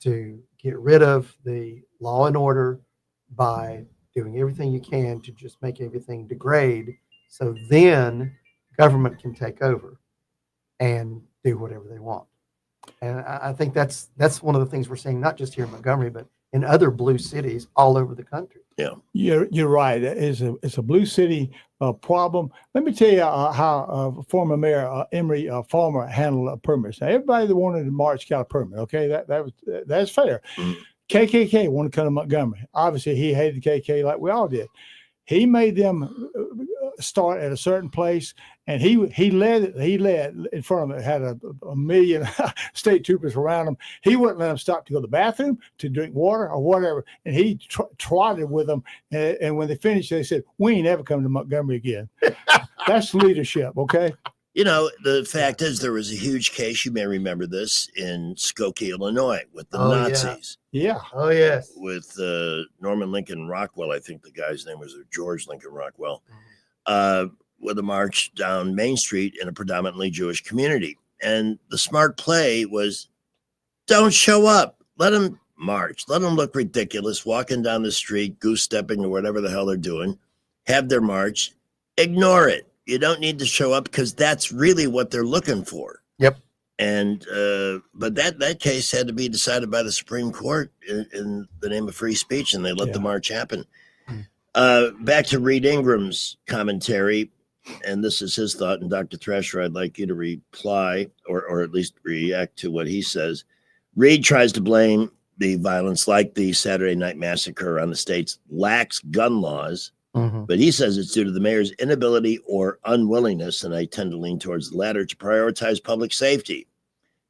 to get rid of the law and order by doing everything you can to just make everything degrade, so then government can take over and do whatever they want. And I think that's one of the things we're seeing, not just here in Montgomery, but in other blue cities all over the country. Yeah, you're right. It's a blue city problem. Let me tell you how former Mayor Emery Farmer handled permits. Now, everybody that wanted to march got a permit. Okay, that's fair. KKK wanted to come to Montgomery. Obviously, he hated the KKK like we all did. He made them start at a certain place, and he led in front of it. Had a million state troopers around him. He wouldn't let them stop to go to the bathroom, to drink water, or whatever. And he trotted with them. And when they finished, they said, "We ain't ever come to Montgomery again." That's leadership, okay? You know, the fact is, there was a huge case, you may remember this, in Skokie, Illinois, with the Nazis. Yeah. Oh, yes. With Norman Lincoln Rockwell, I think the guy's name was George Lincoln Rockwell, with a march down Main Street in a predominantly Jewish community. And the smart play was, don't show up. Let them march. Let them look ridiculous, walking down the street, goose-stepping or whatever the hell they're doing. Have their march. Ignore it. You don't need to show up because that's really what they're looking for. Yep. And but that case had to be decided by the Supreme Court in the name of free speech, and they let the march happen. Back to Reed Ingram's commentary, and this is his thought. And Dr. Thresher, I'd like you to reply or at least react to what he says. Reed tries to blame the violence, like the Saturday Night Massacre, on the state's lax gun laws. But he says it's due to the mayor's inability or unwillingness, and I tend to lean towards the latter, to prioritize public safety.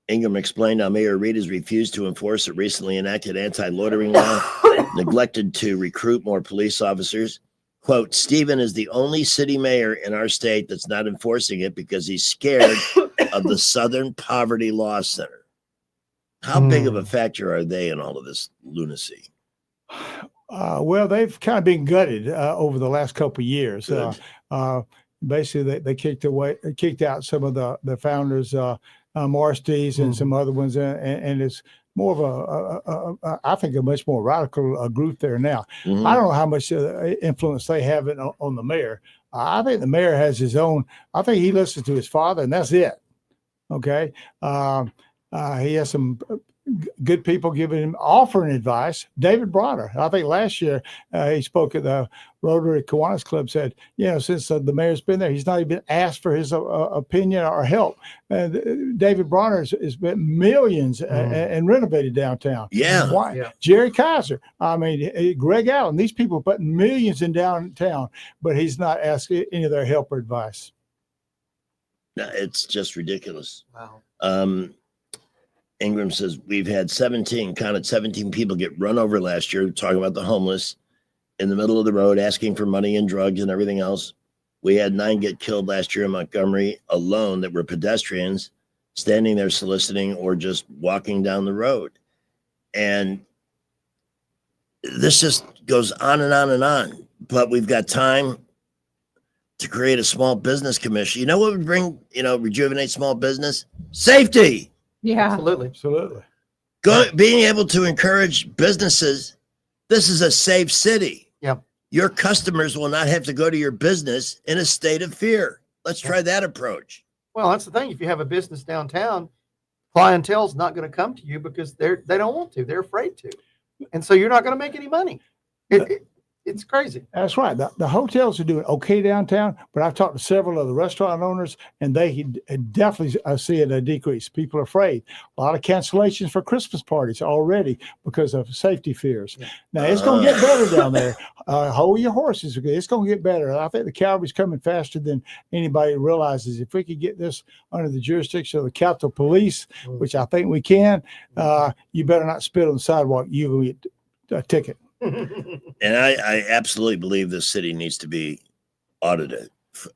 Ingram explained how Mayor Reed has refused to enforce a recently enacted anti-loitering law, neglected to recruit more police officers. Quote, Stephen is the only city mayor in our state that's not enforcing it because he's scared of the Southern Poverty Law Center. How big of a factor are they in all of this lunacy? Well, they've kind of been gutted over the last couple of years. Basically, they kicked out some of the founders, Morris and some other ones, and it's more of I think a much more radical group there now. I don't know how much influence they have on the mayor. I think the mayor has his own. I think he listens to his father, and that's it. Okay, he has some good people offering advice. David Bronner, I think last year he spoke at the Rotary Kiwanis Club, said, since the mayor's been there, he's not even asked for his opinion or help. David Bronner has spent millions and renovated downtown. Yeah. Why? Yeah. Jerry Kaiser, Greg Allen, these people put millions in downtown, but he's not asked any of their help or advice. No, it's just ridiculous. Wow. Ingram says, we've had 17 people get run over last year, talking about the homeless in the middle of the road, asking for money and drugs and everything else. We had 9 get killed last year in Montgomery alone that were pedestrians standing there soliciting or just walking down the road. And this just goes on and on and on. But we've got time to create a small business commission. You know what would bring, rejuvenate small business? Safety. Yeah, absolutely. Being able to encourage businesses. This is a safe city. Yeah. Your customers will not have to go to your business in a state of fear. Let's try that approach. Well, that's the thing. If you have a business downtown, clientele's not going to come to you because they don't want to. They're afraid to. And so you're not going to make any money. It's crazy. That's right. The hotels are doing okay downtown, but I've talked to several of the restaurant owners, and they definitely see a decrease. People are afraid. A lot of cancellations for Christmas parties already because of safety fears. Yeah. Now, it's going to get better down there. Hold your horses. It's going to get better. I think the cavalry's coming faster than anybody realizes. If we could get this under the jurisdiction of the Capitol Police, which I think we can, you better not spit on the sidewalk. You will get a ticket. And I absolutely believe this city needs to be audited,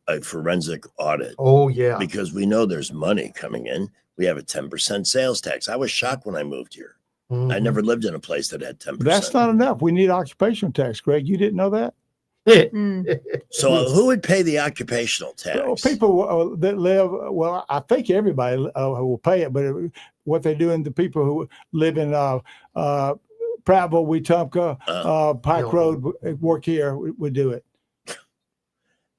a forensic audit. Oh, yeah. Because we know there's money coming in. We have a 10% sales tax. I was shocked when I moved here. I never lived in a place that had 10%. That's not enough. We need occupational tax, Greg. You didn't know that? So who would pay the occupational tax? Well, people that live, well, I think everybody will pay it, but what they're doing, the people who live in Prattville, Wetumpka, Pike Road, work here, would do it.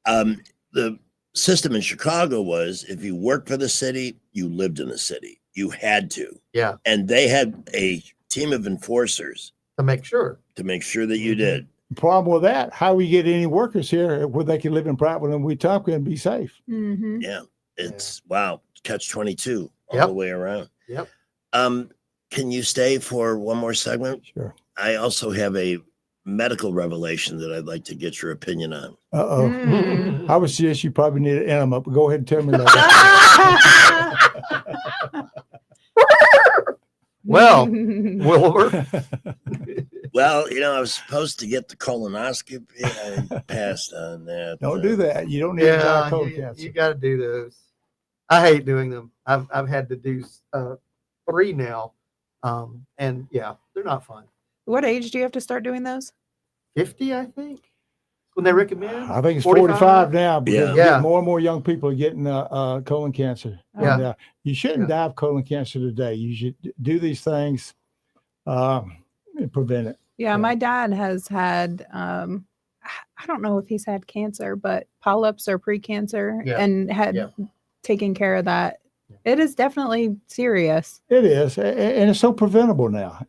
The system in Chicago was if you worked for the city, you lived in the city. You had to. Yeah. And they had a team of enforcers to make sure that you did. The problem with that, how we get any workers here where they can live in Prattville and Wetumpka and be safe? Yeah. It's wow. Catch-22 all the way around. Yep. Can you stay for one more segment? Sure. I also have a medical revelation that I'd like to get your opinion on. I would suggest you probably need an enema, but go ahead and tell me that. Well, Wilbur. Well, I was supposed to get the colonoscopy. I passed on that. Don't do that. You don't need to die colon cancer. You got to do those. I hate doing them. I've had to do 3 now. And yeah, they're not fun. What age do you have to start doing those? 50, I think. When they recommend. I think it's 45 now because more and more young people are getting colon cancer. Yeah. And, you shouldn't die of colon cancer today. You should do these things and prevent it. Yeah, my dad has had, I don't know if he's had cancer, but polyps or pre-cancer and had taken care of that. It is definitely serious. It is, and it's so preventable now.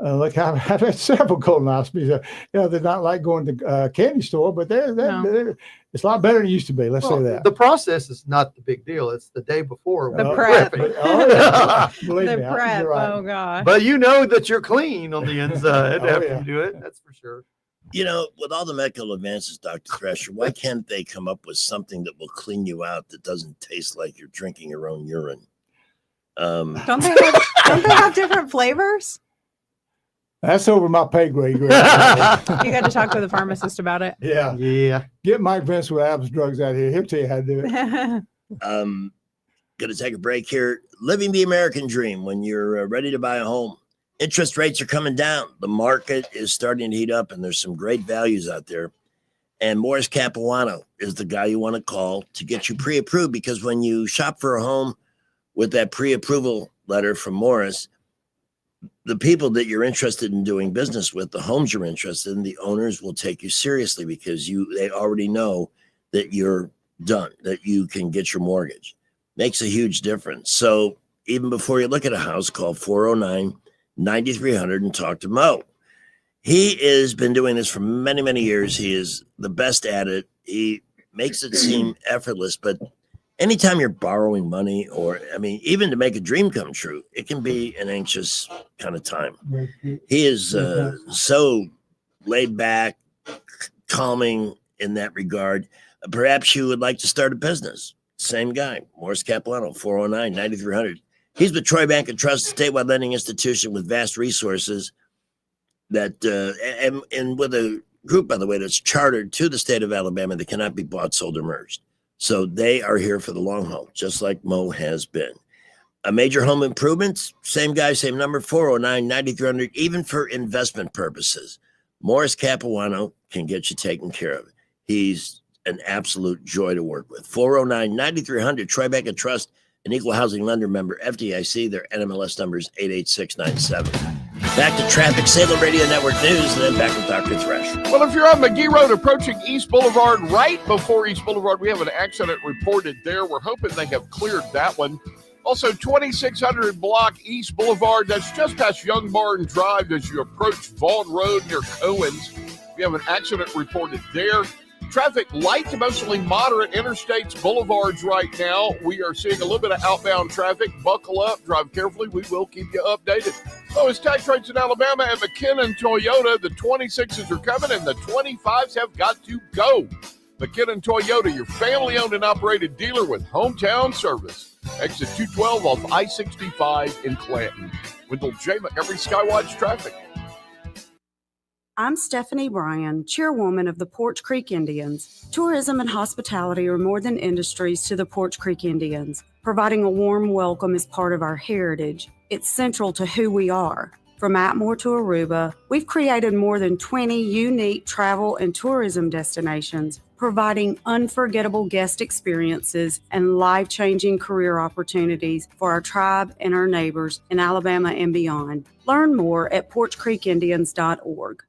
Look, I've had several colonoscopies. They're not like going to a candy store, but it's a lot better than it used to be. Let's say that. The process is not the big deal. It's the day before. The prep. Believe me, prep. You're right. Oh, gosh. But you know that you're clean on the inside after you do it. That's for sure. With all the medical advances, Dr. Thresher, why can't they come up with something that will clean you out that doesn't taste like you're drinking your own urine? Don't they have different flavors? That's over my pay grade. You got to talk to the pharmacist about it. Yeah. Get Mike Vince with Adams Drugs out here. He'll tell you how to do it. Gonna take a break here. Living the American dream when you're ready to buy a home. Interest rates are coming down. The market is starting to heat up, and there's some great values out there. And Morris Capuano is the guy you want to call to get you pre-approved, because when you shop for a home with that pre-approval letter from Morris, the people that you're interested in doing business with, the homes you're interested in, the owners will take you seriously because they already know that you're done, that you can get your mortgage. Makes a huge difference. So even before you look at a house, call 409-9300 and talk to Mo. He has been doing this for many, many years. He is the best at it. He makes it seem effortless, but anytime you're borrowing money even to make a dream come true, it can be an anxious kind of time. He is so laid back, calming in that regard. Perhaps you would like to start a business. Same guy, Morris Capuano, 409-9300. He's with Troy Bank and Trust, a statewide lending institution with vast resources that, and with a group, by the way, that's chartered to the state of Alabama that cannot be bought, sold, or merged. So they are here for the long haul, just like Mo has been. A major home improvements, same guy, same number, 409-9300, even for investment purposes. Morris Capuano can get you taken care of. He's an absolute joy to work with. 409-9300, Troy Bank and Trust, an equal housing lender member, FDIC. Their NMLS number is 88697. Back to traffic, Salem Radio Network News, and then back with Dr. Thresh. Well, if you're on McGee Road approaching East Boulevard, right before East Boulevard, we have an accident reported there. We're hoping they have cleared that one. Also, 2600 block East Boulevard. That's just past Young Barton Drive as you approach Vaughan Road near Cohen's. We have an accident reported there. Traffic light to mostly moderate interstates, boulevards right now. We are seeing a little bit of outbound traffic. Buckle up, drive carefully. We will keep you updated. Lowest tax rates in Alabama at McKinnon Toyota. The 26s are coming and the 25s have got to go. McKinnon Toyota, your family-owned and operated dealer with hometown service. Exit 212 off I-65 in Clanton. Wendell J. Montgomery Skywatch Traffic. I'm Stephanie Bryan, chairwoman of the Porch Creek Indians. Tourism and hospitality are more than industries to the Porch Creek Indians. Providing a warm welcome is part of our heritage. It's central to who we are. From Atmore to Aruba, we've created more than 20 unique travel and tourism destinations, providing unforgettable guest experiences and life-changing career opportunities for our tribe and our neighbors in Alabama and beyond. Learn more at porchcreekindians.org.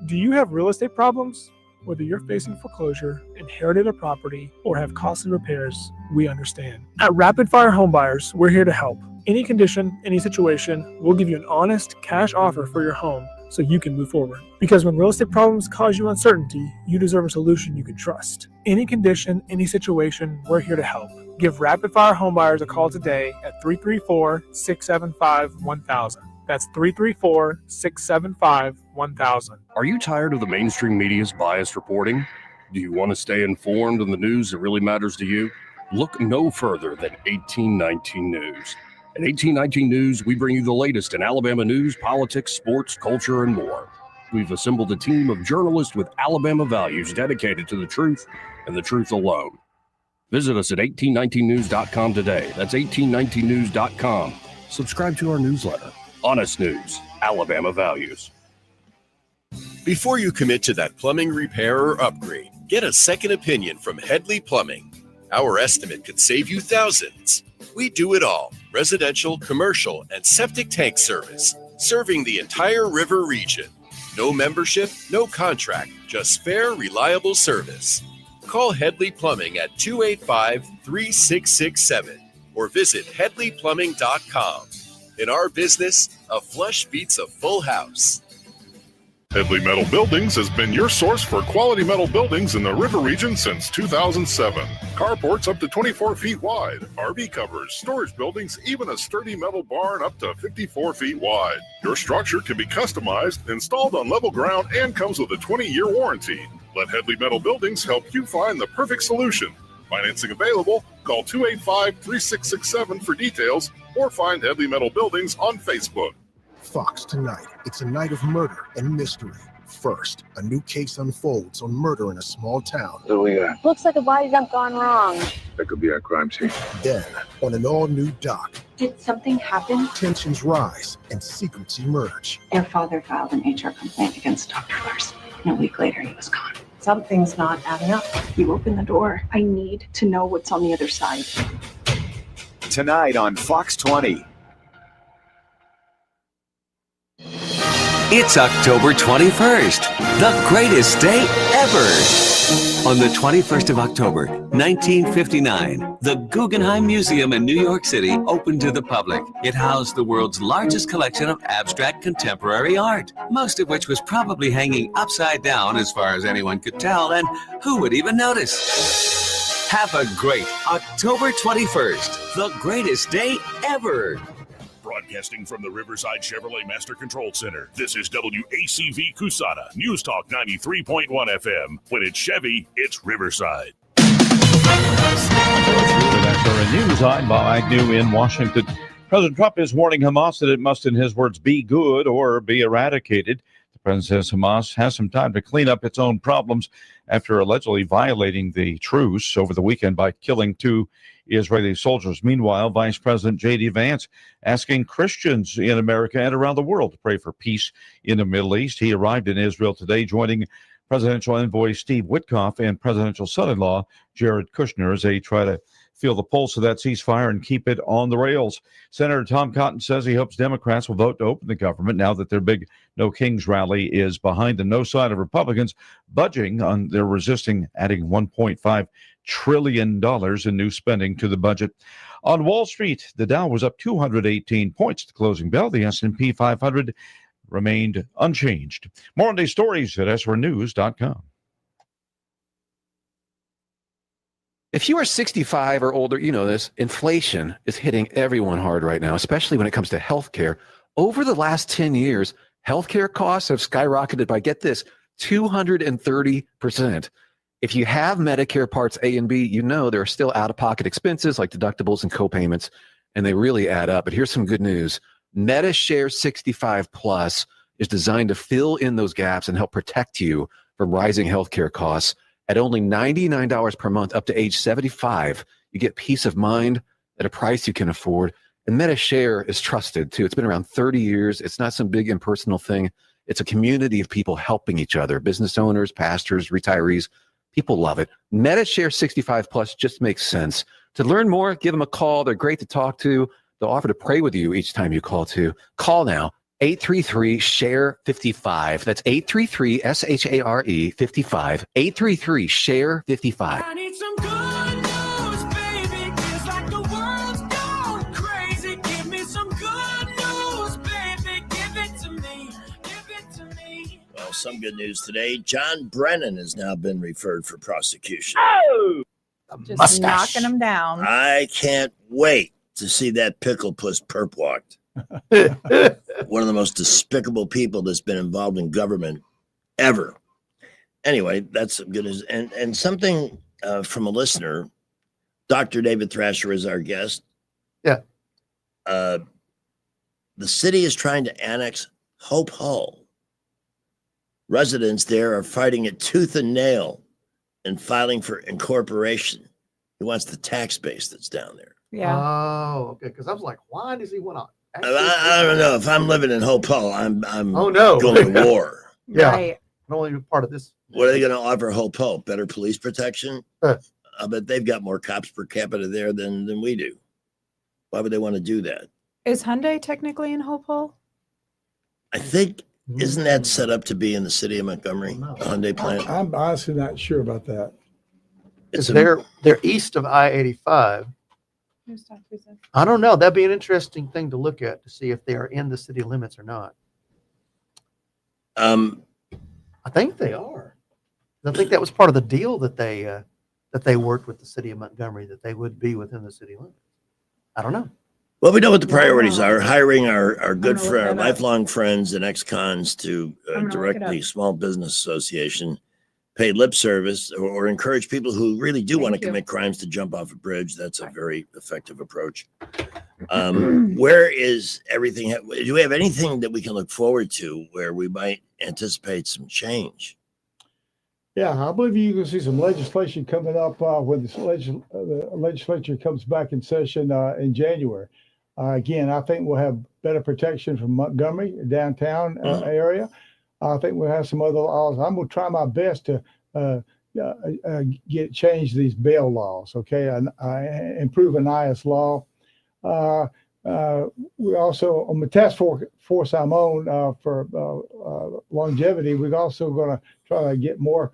Do you have real estate problems? Whether you're facing foreclosure, inherited a property, or have costly repairs, we understand. At Rapid Fire Home Buyers, we're here to help. Any condition, any situation, we'll give you an honest cash offer for your home so you can move forward. Because when real estate problems cause you uncertainty, you deserve a solution you can trust. Any condition, any situation, we're here to help. Give Rapid Fire Home Buyers a call today at 334-675-1000. That's 334-675-1000. Are you tired of the mainstream media's biased reporting? Do you want to stay informed on the news that really matters to you? Look no further than 1819 News. At 1819 News, we bring you the latest in Alabama news, politics, sports, culture, and more. We've assembled a team of journalists with Alabama values dedicated to the truth and the truth alone. Visit us at 1819news.com today. That's 1819news.com. Subscribe to our newsletter. Honest News, Alabama Values. Before you commit to that plumbing repair or upgrade, get a second opinion from Headley Plumbing. Our estimate could save you thousands. We do it all: residential, commercial, and septic tank service, serving the entire river region. No membership, no contract, just fair, reliable service. Call Headley Plumbing at 285-3667 or visit headleyplumbing.com. In our business, a flush beats a full house. Headley Metal Buildings has been your source for quality metal buildings in the river region since 2007. Carports up to 24 feet wide, RV covers, storage buildings, even a sturdy metal barn up to 54 feet wide. Your structure can be customized, installed on level ground, and comes with a 20-year warranty. Let Headley Metal Buildings help you find the perfect solution. Financing available. Call 285-3667 for details or find Headley Metal Buildings on Facebook. Fox tonight. It's a night of murder and mystery. First, a new case unfolds on murder in a small town. What do we got? Looks like a body dump gone wrong. That could be our crime scene. Then, on an all-new dock, Did something happen? tensions rise and secrets emerge. Their father filed an HR complaint against Dr. Larson, and a week later he was gone. Something's not adding up. You open the door. I need to know what's on the other side. Tonight on Fox 20. It's October 21st, the greatest day ever. On the 21st of October, 1959, the Guggenheim Museum in New York City opened to the public. It housed the world's largest collection of abstract contemporary art, most of which was probably hanging upside down as far as anyone could tell, and who would even notice? Have a great October 21st, the greatest day ever. Broadcasting from the Riverside Chevrolet Master Control Center, this is WACV Cusana, News Talk 93.1 FM. When it's Chevy, it's Riverside. That's our news. I'm Bob Agnew in Washington. President Trump is warning Hamas that it must, in his words, be good or be eradicated. The president says Hamas has some time to clean up its own problems after allegedly violating the truce over the weekend by killing 2 Israeli soldiers. Meanwhile, Vice President J.D. Vance asking Christians in America and around the world to pray for peace in the Middle East. He arrived in Israel today, joining Presidential Envoy Steve Witkoff and Presidential Son-in-Law Jared Kushner as they try to feel the pulse of that ceasefire and keep it on the rails. Senator Tom Cotton says he hopes Democrats will vote to open the government now that their big No Kings rally is behind them. No sign of Republicans budging on their resisting adding $1.5 trillion in new spending to the budget. On Wall Street, the Dow was up 218 points at the closing bell. The S&P 500 remained unchanged. More on these stories at SRNews.com. If you are 65 or older, you know this. Inflation is hitting everyone hard right now, especially when it comes to healthcare. Over the last 10 years, healthcare costs have skyrocketed by, get this, 230%. If you have Medicare Parts A and B, you know there are still out-of-pocket expenses like deductibles and co-payments, and they really add up. But here's some good news. MediShare 65 Plus is designed to fill in those gaps and help protect you from rising healthcare costs. At only $99 per month up to age 75, you get peace of mind at a price you can afford. And MediShare is trusted, too. It's been around 30 years. It's not some big impersonal thing. It's a community of people helping each other, business owners, pastors, retirees. People love it. MediShare 65 Plus just makes sense. To learn more, give them a call. They're great to talk to. They'll offer to pray with you each time you call, too. Call now. 833-SHARE-55. That's 833-SHARE-55. 833-SHARE-55. I need some good news, baby. Feels like the world's gone crazy. Give me some good news, baby. Give it to me. Give it to me. Well, some good news today. John Brennan has now been referred for prosecution. Oh! Just knocking him down. I can't wait to see that pickle puss perp walked. One of the most despicable people that's been involved in government ever. Anyway, that's good news. And something from a listener, Dr. David Thrasher is our guest. Yeah. The city is trying to annex Hope Hull. Residents there are fighting it tooth and nail and filing for incorporation. He wants the tax base that's down there. Yeah. Oh, okay. Because I was like, why does he want to? I don't know. If I'm living in Hope Hull, I'm oh, no. going to war. Yeah. Right. I'm only part of this. What are they going to offer Hope Hull? Better police protection? I bet they've got more cops per capita there than we do. Why would they want to do that? Is Hyundai technically in Hope Hull? I think, isn't that set up to be in the city of Montgomery, the Hyundai plant? I'm honestly not sure about that. They're east of I-85. I don't know. That'd be an interesting thing to look at to see if they are in the city limits or not. I think they are. I think that was part of the deal that they worked with the city of Montgomery, that they would be within the city limits. I don't know. Well, we know what the priorities are. Hiring our good friend, our lifelong friends and ex-cons to direct the Small Business Association, pay lip service, or encourage people who really do want to commit crimes to jump off a bridge. That's a very effective approach. Where is everything? Do we have anything that we can look forward to where we might anticipate some change? Yeah, I believe you can see some legislation coming up when the legislature comes back in session in January. Again, I think we'll have better protection from Montgomery, downtown area. I think we'll have some other laws. I'm going to try my best to change these bail laws, okay, and improve an IS law. We also, on the task force I'm on for longevity, we're also going to try to get more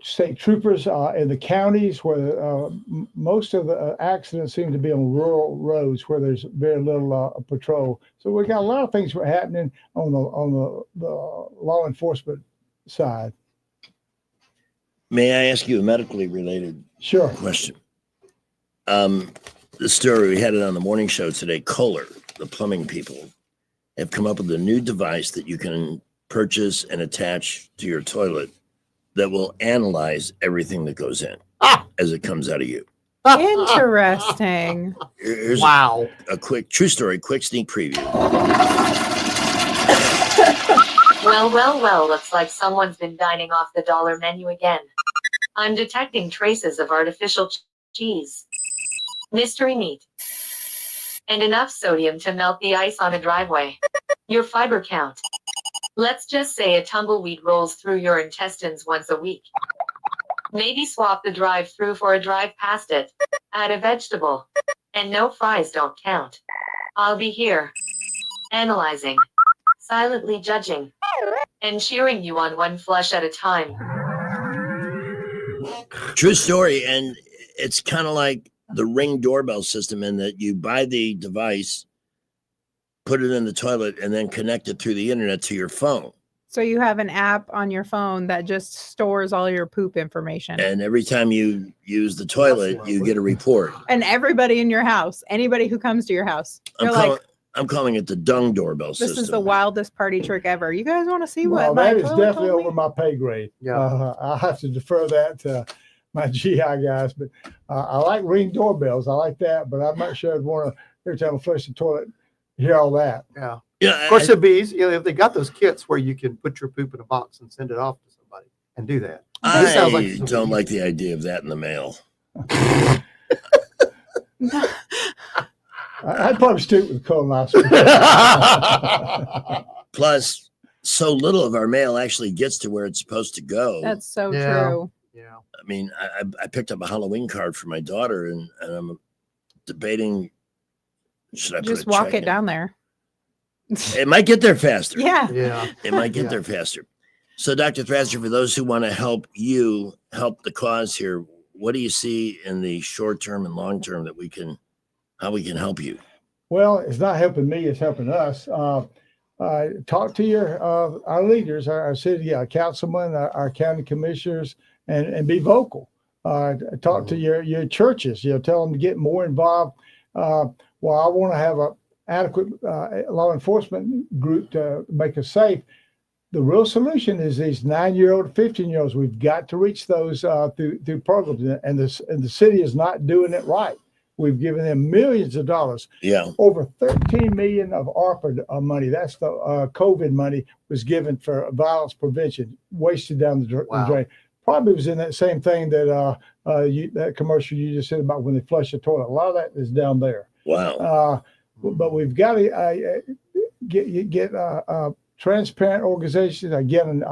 state troopers in the counties where most of the accidents seem to be on rural roads where there's very little patrol. So we got a lot of things happening on the law enforcement side. May I ask you a medically related question? The story, we had it on the morning show today. Kohler, the plumbing people, have come up with a new device that you can purchase and attach to your toilet that will analyze everything that goes in as it comes out of you. Interesting. Here's wow. A quick true story, quick sneak preview. Well, looks like someone's been dining off the dollar menu again. I'm detecting traces of artificial cheese, mystery meat, and enough sodium to melt the ice on a driveway. Your fiber count. Let's just say a tumbleweed rolls through your intestines once a week. Maybe swap the drive-through for a drive past it. Add a vegetable. And no fries don't count. I'll be here, analyzing, silently judging, and cheering you on one flush at a time. True story. And it's kind of like the Ring doorbell system in that you buy the device, put it in the toilet, and then connect it through the internet to your phone. So you have an app on your phone that just stores all your poop information. And every time you use the toilet, you get a report. And everybody in your house, anybody who comes to your house, I'm calling it the dung doorbell this system. is the wildest party trick ever. You guys want to see Well, what my that is toilet definitely told me? over my pay grade. Yeah. I'll have to defer that to my GI guys, but I like Ring doorbells. I like that, but I'm not sure I'd want to, every time I flush the toilet, hear all that. Yeah. Yeah. Of course, it'd be easy. If they got those kits where you can put your poop in a box and send it off to somebody and do that. I don't like the idea of that in the mail. I'd probably stick with colonoscopy. Plus, so little of our mail actually gets to where it's supposed to go. That's so true. Yeah. I mean, I picked up a Halloween card for my daughter, and I'm debating, should I Just put a walk check it in? down there. It might get there faster. Yeah. Yeah. It might get there faster. So, Dr. Thrasher, for those who want to help you help the cause here, what do you see in the short term and long term that how we can help you? Well, it's not helping me; it's helping us. Talk to our leaders, our city councilmen, our county commissioners, and be vocal. Talk to your churches. Tell them to get more involved. Well, I want to have a adequate law enforcement group to make us safe. The real solution is these 9-year-old, 15-year-olds. We've got to reach those through programs, and the city is not doing it right. We've given them millions of dollars. Yeah. Over 13 million of ARPA money. That's the COVID money was given for violence prevention, wasted down the drain. Probably was in that same thing that that commercial you just said about when they flush the toilet. A lot of that is down there. Wow. But we've got to get transparent organizations. Again,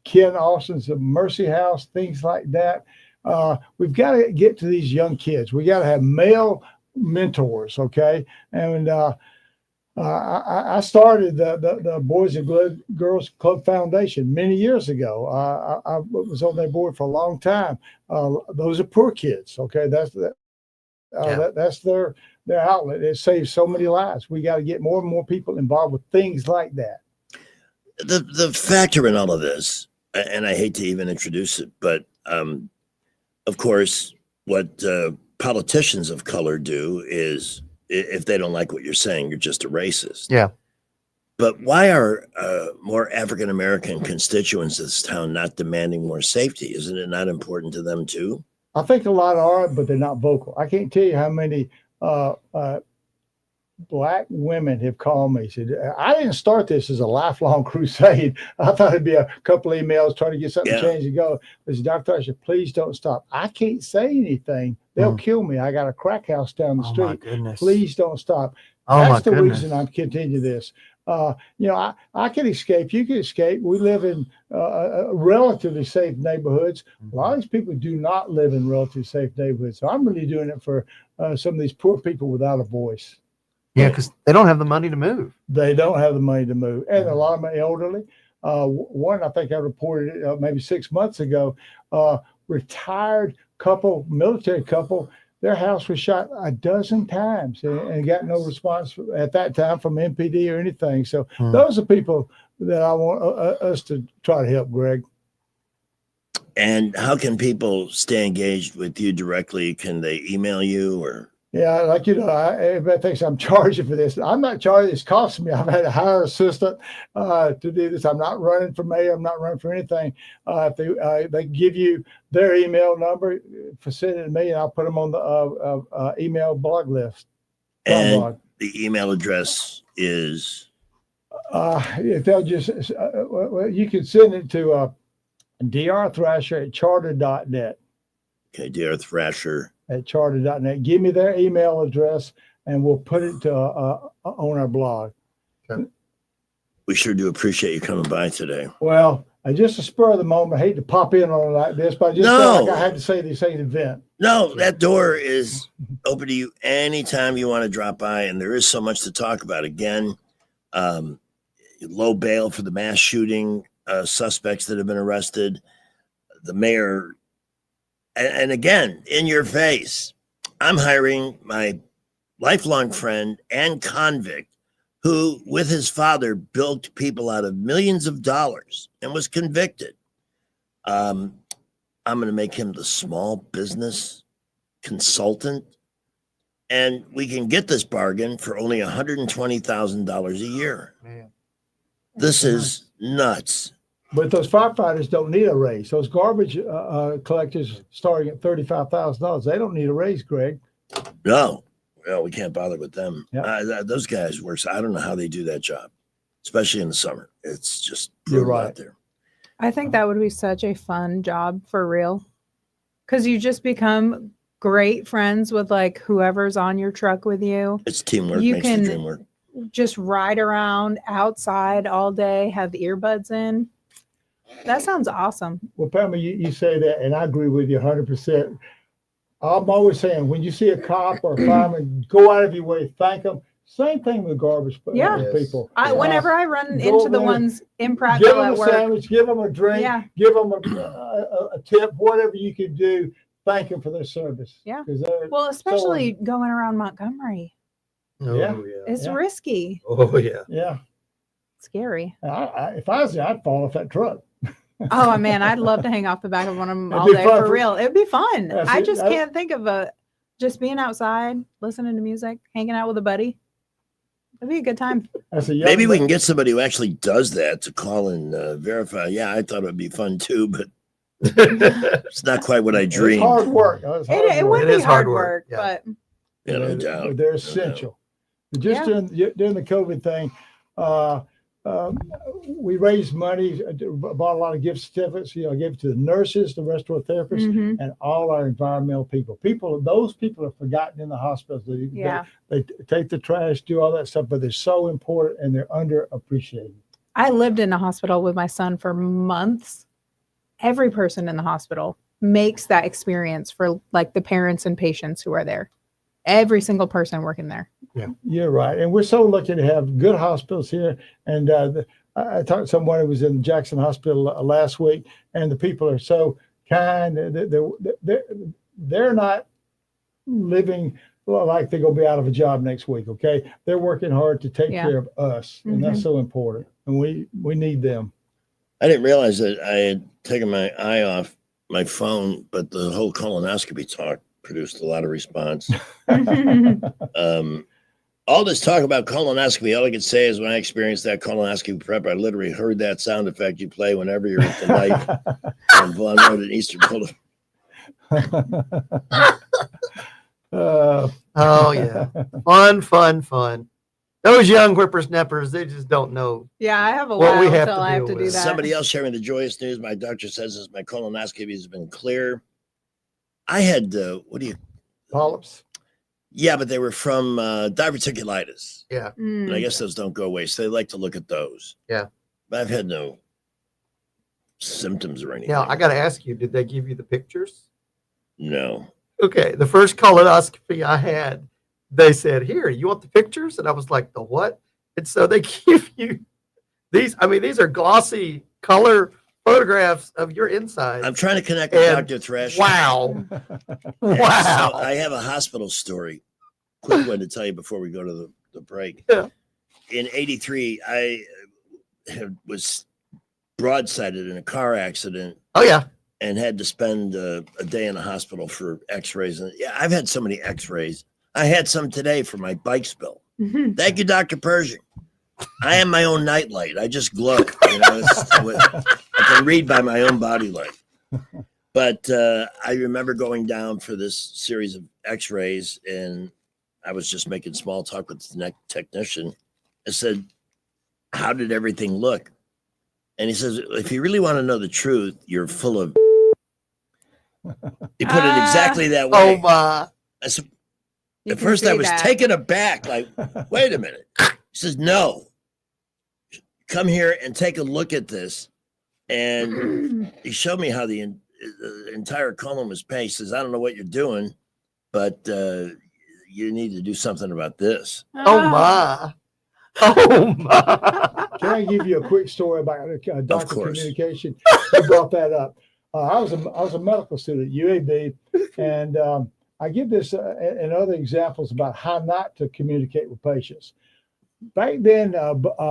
Ken Austin's Mercy House, things like that. We've got to get to these young kids. We got to have male mentors, okay? And I started the Boys and Girls Club Foundation many years ago. I was on their board for a long time. Those are poor kids, okay? That's their outlet. It saves so many lives. We got to get more and more people involved with things like that. The factor in all of this, and I hate to even introduce it, but of course, what politicians of color do is, if they don't like what you're saying, you're just a racist. Yeah. But why are more African American constituents of this town not demanding more safety? Isn't it not important to them too? I think a lot are, but they're not vocal. I can't tell you how many Black women have called me. Said, I didn't start this as a lifelong crusade. I thought it'd be a couple emails trying to get something changed and go. They said, Dr. Usher, please don't stop. I can't say anything. They'll kill me. I got a crack house down the street. Please don't stop. That's the reason I'm continuing this. I can escape. You can escape. We live in relatively safe neighborhoods. A lot of these people do not live in relatively safe neighborhoods. So I'm really doing it for some of these poor people without a voice. Yeah, because they don't have the money to move. They don't have the money to move. And a lot of them are elderly. One, I think I reported it maybe 6 months ago, retired couple, military couple, their house was shot a dozen times and got no response at that time from MPD or anything. So those are people that I want us to try to help, Greg. And how can people stay engaged with you directly? Can they email you or? Yeah, like, everybody thinks I'm charging for this. I'm not charging. It's costing me. I've had to hire an assistant to do this. I'm not running for mayor. I'm not running for anything. If they give you their email number, send it to me, and I'll put them on the email blog list. And blog. the email address is? If they'll just, you can send it to drthrasher@charter.net. Okay, drthrasher at charter.net. Give me their email address and we'll put it on our blog. Okay. We sure do appreciate you coming by today. Well, just a spur of the moment. I hate to pop in on it like this, but I just felt like I had to say this ain't an event. No, that door is open to you anytime you want to drop by, and there is so much to talk about. Again, low bail for the mass shooting suspects that have been arrested. The mayor And again, in your face, I'm hiring my lifelong friend and convict who, with his father, bilked people out of millions of dollars and was convicted. I'm going to make him the small business consultant, and we can get this bargain for only $120,000 a year. Man. This is nuts. But those firefighters don't need a raise. Those garbage collectors starting at $35,000, they don't need a raise, Greg. No, we can't bother with them. Yep. Those guys work. I don't know how they do that job, especially in the summer. It's just You're brutal right. out there. I think that would be such a fun job for real. Because you just become great friends with like whoever's on your truck with you. It's teamwork You makes can the dream work. just ride around outside all day, have earbuds in. That sounds awesome. Well, Pamela, you say that, and I agree with you 100%. I'm always saying, when you see a cop or a fireman, go out of your way, thank them. Same thing with garbage Yeah. people. Whenever I run Go into the there, ones in give Prattville them at a work. sandwich, give them a drink, Yeah. give them a tip, whatever you can do. Thank them for their service. Yeah. 'Cause they're Well, so- especially going around Montgomery. Yeah. It's Yeah. risky. Oh, yeah. Yeah. Scary. If I was there, I'd fall off that truck. Oh man, I'd love to hang off the back of one of them It'd all be day fun for for- real. It'd be fun. That's I it. just can't think of just being outside, listening to music, hanging out with a buddy. It'd be a good time. Maybe we can get somebody who actually does that to call and verify. Yeah, I thought it would be fun too, but it's not quite what I dreamed. It's hard work. It's hard It would work. be hard work, but Yeah, no doubt. But they're essential. Just during the COVID thing, we raised money, bought a lot of gift certificates. I gave it to the nurses, the restorative therapists, Mhm. and all our environmental people. Those people are forgotten in the hospitals. They take the trash, do all that stuff, but they're so important and they're underappreciated. I lived in a hospital with my son for months. Every person in the hospital makes that experience for like the parents and patients who are there. Every single person working there. Yeah, you're right. And we're so lucky to have good hospitals here. And I talked to someone who was in Jackson Hospital last week, and the people are so kind. They're not living like they're going to be out of a job next week, okay? They're working hard to take care of us, and that's so important. And we need them. I didn't realize that I had taken my eye off my phone, but the whole colonoscopy talk produced a lot of response. All this talk about colonoscopy, all I could say is when I experienced that colonoscopy prep, I literally heard that sound effect you play whenever you're at the knife on Vaughan Road in Eastern Boulevard. Oh, yeah. Fun. Those young whippersnappers, they just don't know. Yeah, I have a What while we have until to I have deal to do with. that. Somebody else sharing the joyous news. My doctor says this, my colonoscopy has been clear. I had, polyps? Yeah, but they were from diverticulitis. Yeah. And I guess those don't go away. So they like to look at those. Yeah. But I've had no symptoms or anything. Now, I got to ask you, did they give you the pictures? No. Okay. The first colonoscopy I had, they said, here, you want the pictures? And I was like, the what? And so they give you these. I mean, these are glossy color photographs of your inside. I'm trying to connect with Dr. Thresh. Wow. Wow. So I have a hospital story. Quick one to tell you before we go to the break. Yeah. In 83, I was broadsided in a car accident. Oh, yeah. And had to spend a day in the hospital for x-rays. And yeah, I've had so many x-rays. I had some today for my bike spill. Thank you, Dr. Pershing. I am my own nightlight. I just glow. I can read by my own body light. But I remember going down for this series of x-rays, and I was just making small talk with the technician. I said, how did everything look? And he says, if you really want to know the truth, you're full of... He put it exactly that way. Oh, my. I said, You at can first I see was that. taken aback, like, wait a minute. He says, no, come here and take a look at this. And he showed me how the entire colon was painted. He says, I don't know what you're doing, but you need to do something about this. Oh, my. Oh, my. Can I give you a quick story about doctor course. communication? You brought that up. I was a medical student at UAB, and I give this and other examples about how not to communicate with patients. Back then,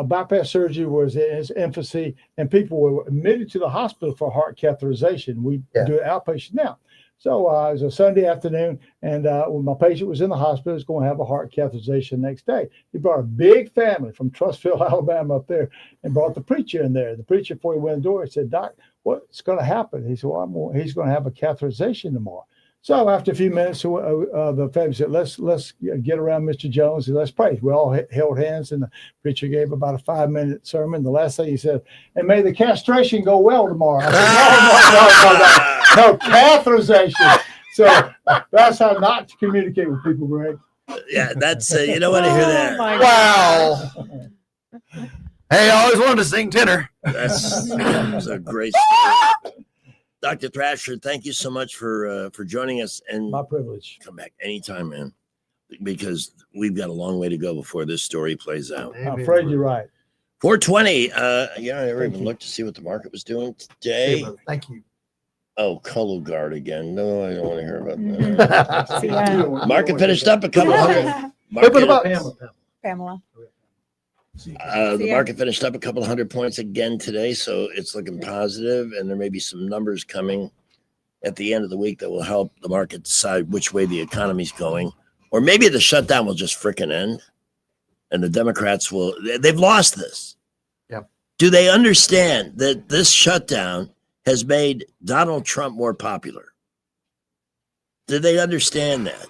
bypass surgery was in its infancy, and people were admitted to the hospital for heart catheterization. We do it outpatient now. So it was a Sunday afternoon, and when my patient was in the hospital, he was going to have a heart catheterization next day. He brought a big family from Trussville, Alabama, up there, and brought the preacher in there. The preacher, before he went in the door, he said, "Doc, what's going to happen?" He said, "Well, he's going to have a catheterization tomorrow." So after a few minutes, the family said, let's get around Mr. Jones and let's pray. We all held hands, and the preacher gave about a 5-minute sermon. The last thing he said, "And may the castration go well tomorrow." I said, no, catheterization. So that's how not to communicate with people, Greg. Yeah, that's, you don't want to hear that. Wow. Hey, I always wanted to sing tenor. That's a great story. Dr. Thrasher, thank you so much for joining us. And my privilege. Come back anytime, man, because we've got a long way to go before this story plays out. I'm afraid you're right. 420. I never even looked to see what the market was doing today. Thank you. Oh, Color Guard again. No, I don't want to hear about that. Market finished up a couple hundred. Pamela. The market finished up a couple 100 points again today, so it's looking positive, and there may be some numbers coming at the end of the week that will help the market decide which way the economy's going. Or maybe the shutdown will just frickin' end, and the Democrats they've lost this. Yep. Do they understand that this shutdown has made Donald Trump more popular? Do they understand that?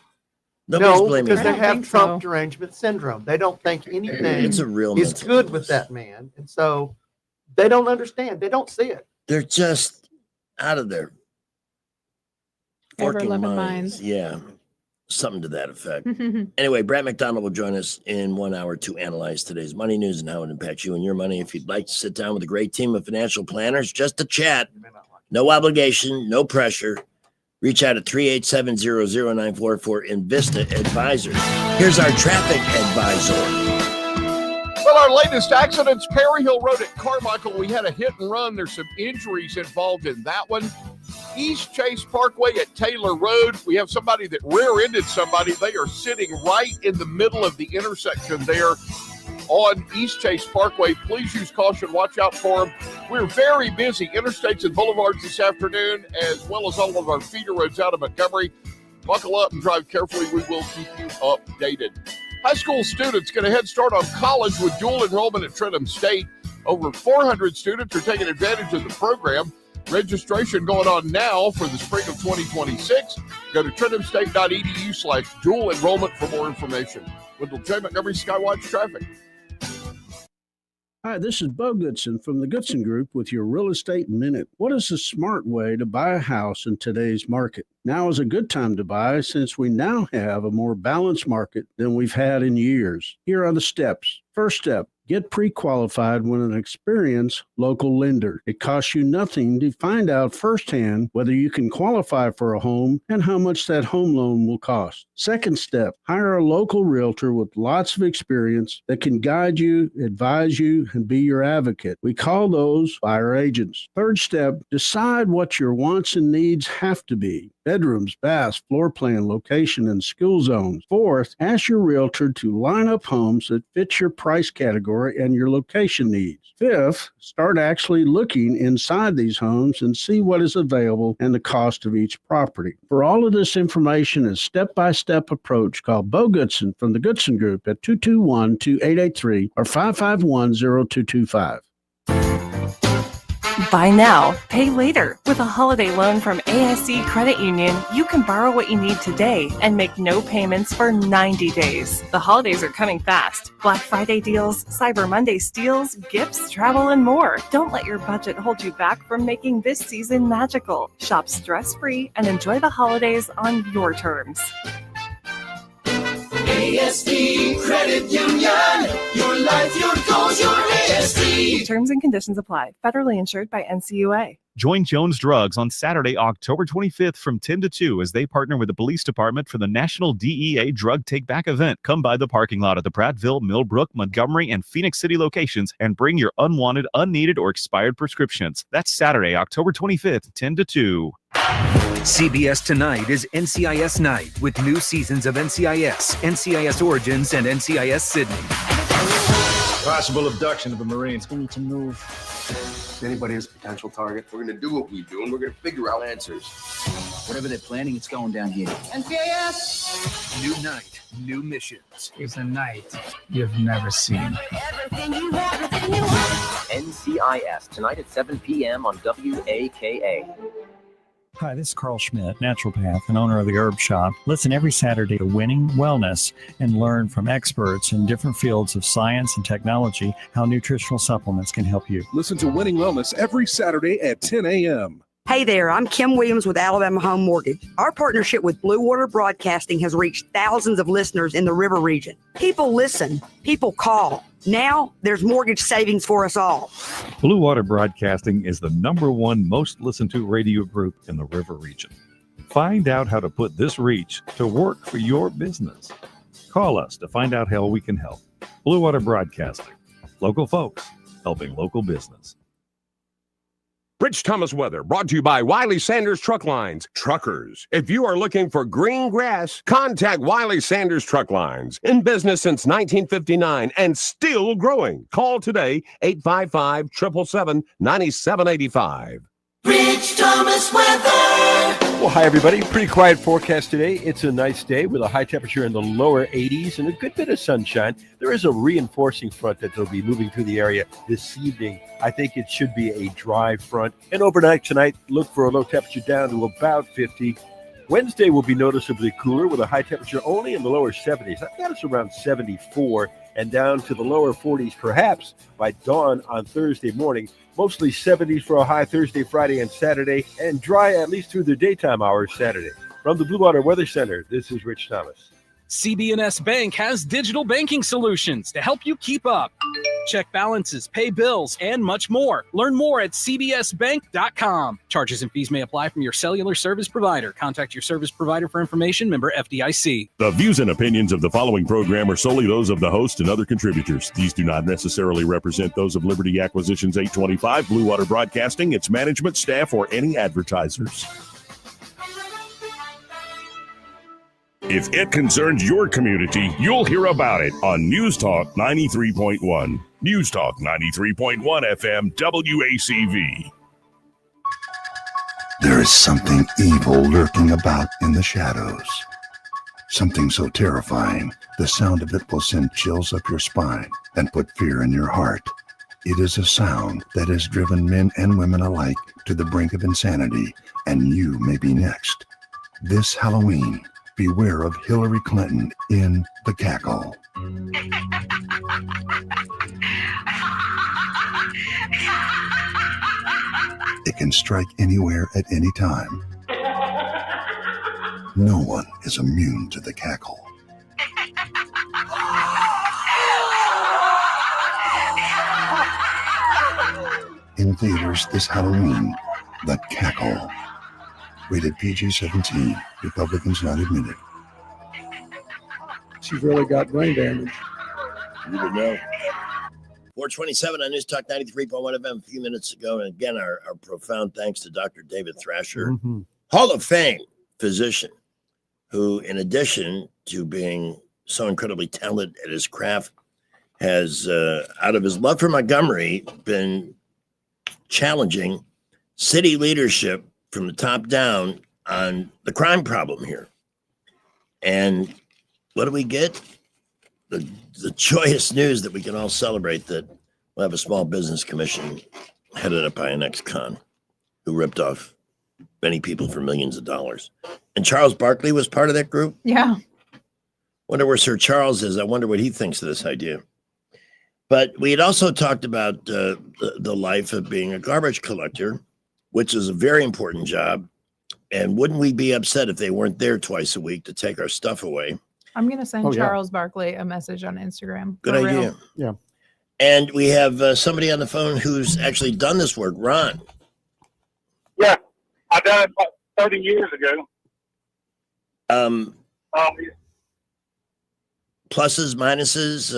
Nobody's blaming because him. they have Trump derangement syndrome. They don't think anything It's a real is mental good with that man. And so they don't understand. They don't see it. They're just out of their forking Ever-living minds. minds. Yeah, something to that effect. Anyway, Brad McDonald will join us in 1 hour to analyze today's money news and how it impacts you and your money. If you'd like to sit down with a great team of financial planners just to chat, no obligation, no pressure, reach out at 387-0094 for Invista Advisors. Here's our traffic advisor. Well, our latest accidents, Perry Hill Road at Carmichael. We had a hit and run. There's some injuries involved in that one. East Chase Parkway at Taylor Road. We have somebody that rear-ended somebody. They are sitting right in the middle of the intersection there on East Chase Parkway. Please use caution. Watch out for them. We're very busy interstates and boulevards this afternoon, as well as all of our feeder roads out of Montgomery. Buckle up and drive carefully. We will keep you updated. High school students get a head start on college with dual enrollment at Trenton State. Over 400 students are taking advantage of the program. Registration going on now for the spring of 2026. Go to trentomstate.edu/dual enrollment for more information. Wendell J. Montgomery Skywatch Traffic. Hi, this is Bo Goodson from the Goodson Group with your Real Estate Minute. What is a smart way to buy a house in today's market? Now is a good time to buy since we now have a more balanced market than we've had in years. Here are the steps. First step, get pre-qualified with an experienced local lender. It costs you nothing to find out firsthand whether you can qualify for a home and how much that home loan will cost. Second step, hire a local realtor with lots of experience that can guide you, advise you, and be your advocate. We call those buyer agents. Third step, decide what your wants and needs have to be. Bedrooms, baths, floor plan, location, and school zones. Fourth, ask your realtor to line up homes that fit your price category and your location needs. Fifth, start actually looking inside these homes and see what is available and the cost of each property. For all of this information and step-by-step approach, call Bo Goodson from the Goodson Group at 221-2883 or 551-0225. Buy now, pay later. With a holiday loan from ASC Credit Union, you can borrow what you need today and make no payments for 90 days. The holidays are coming fast. Black Friday deals, Cyber Monday steals, gifts, travel, and more. Don't let your budget hold you back from making this season magical. Shop stress-free and enjoy the holidays on your terms. ASD Credit Union. Your life, your goals, your ASD. Terms and conditions apply. Federally insured by NCUA. Join Jones Drugs on Saturday, October 25th from 10 to 2 as they partner with the police department for the National DEA Drug Take Back event. Come by the parking lot at the Prattville, Millbrook, Montgomery, and Phoenix City locations and bring your unwanted, unneeded, or expired prescriptions. That's Saturday, October 25th, 10 to 2. CBS Tonight is NCIS Night with new seasons of NCIS, NCIS Origins, and NCIS Sydney. Possible abduction of a Marine. We need to move. Anybody is a potential target. We're going to do what we do, and we're going to figure out answers. Whatever they're planning, it's going down here. NCIS! New night, new missions. It's a night you've never seen. NCIS, tonight at 7 p.m. on WAKA. Hi, this is Carl Schmidt, naturopath and owner of the Herb Shop. Listen every Saturday to Winning Wellness and learn from experts in different fields of science and technology how nutritional supplements can help you. Listen to Winning Wellness every Saturday at 10 a.m. Hey there, I'm Kim Williams with Alabama Home Mortgage. Our partnership with Blue Water Broadcasting has reached thousands of listeners in the river region. People listen, people call. Now there's mortgage savings for us all. Blue Water Broadcasting is the #1 most listened to radio group in the river region. Find out how to put this reach to work for your business. Call us to find out how we can help. Blue Water Broadcasting. Local folks helping local business. Rich Thomas weather brought to you by Wiley Sanders Truck Lines. Truckers, if you are looking for green grass, contact Wiley Sanders Truck Lines. In business since 1959 and still growing. Call today, 855-777-9785. Rich Thomas weather. Well, hi, everybody. Pretty quiet forecast today. It's a nice day with a high temperature in the lower 80s and a good bit of sunshine. There is a reinforcing front that will be moving through the area this evening. I think it should be a dry front. And overnight tonight, look for a low temperature down to about 50. Wednesday will be noticeably cooler with a high temperature only in the lower 70s. I've got us around 74 and down to the lower 40s perhaps by dawn on Thursday morning. Mostly 70s for a high Thursday, Friday, and Saturday, and dry at least through the daytime hours Saturday. From the Blue Water Weather Center, this is Rich Thomas. CB&S Bank has digital banking solutions to help you keep up. Check balances, pay bills, and much more. Learn more at cbsbank.com. Charges and fees may apply from your cellular service provider. Contact your service provider for information. Member FDIC. The views and opinions of the following program are solely those of the host and other contributors. These do not necessarily represent those of Liberty Acquisitions 825, Blue Water Broadcasting, its management, staff, or any advertisers. If it concerns your community, you'll hear about it on News Talk 93.1. News Talk 93.1 FM WACV. There is something evil lurking about in the shadows. Something so terrifying, the sound of it will send chills up your spine and put fear in your heart. It is a sound that has driven men and women alike to the brink of insanity, and you may be next. This Halloween, beware of Hillary Clinton in The Cackle. It can strike anywhere at any time. No one is immune to the cackle. In theaters this Halloween, The Cackle. Rated PG-17. Republicans not admitted. She's really got brain damage. You would know. 427 on News Talk 93.1 FM a few minutes ago. And again, our profound thanks to Dr. David Thrasher, Hall of Fame physician, who, in addition to being so incredibly talented at his craft, has, out of his love for Montgomery, been challenging city leadership from the top down on the crime problem here. And what do we get? The joyous news that we can all celebrate that we'll have a small business commission headed up by an ex-con who ripped off many people for millions of dollars. And Charles Barkley was part of that group? Yeah. Wonder where Sir Charles is. I wonder what he thinks of this idea. But we had also talked about the life of being a garbage collector, which is a very important job. And wouldn't we be upset if they weren't there twice a week to take our stuff away? I'm going to send Charles Barkley a message on Instagram. Good idea. Yeah. And we have somebody on the phone who's actually done this work, Ron. I done it about 30 years ago. Pluses, minuses.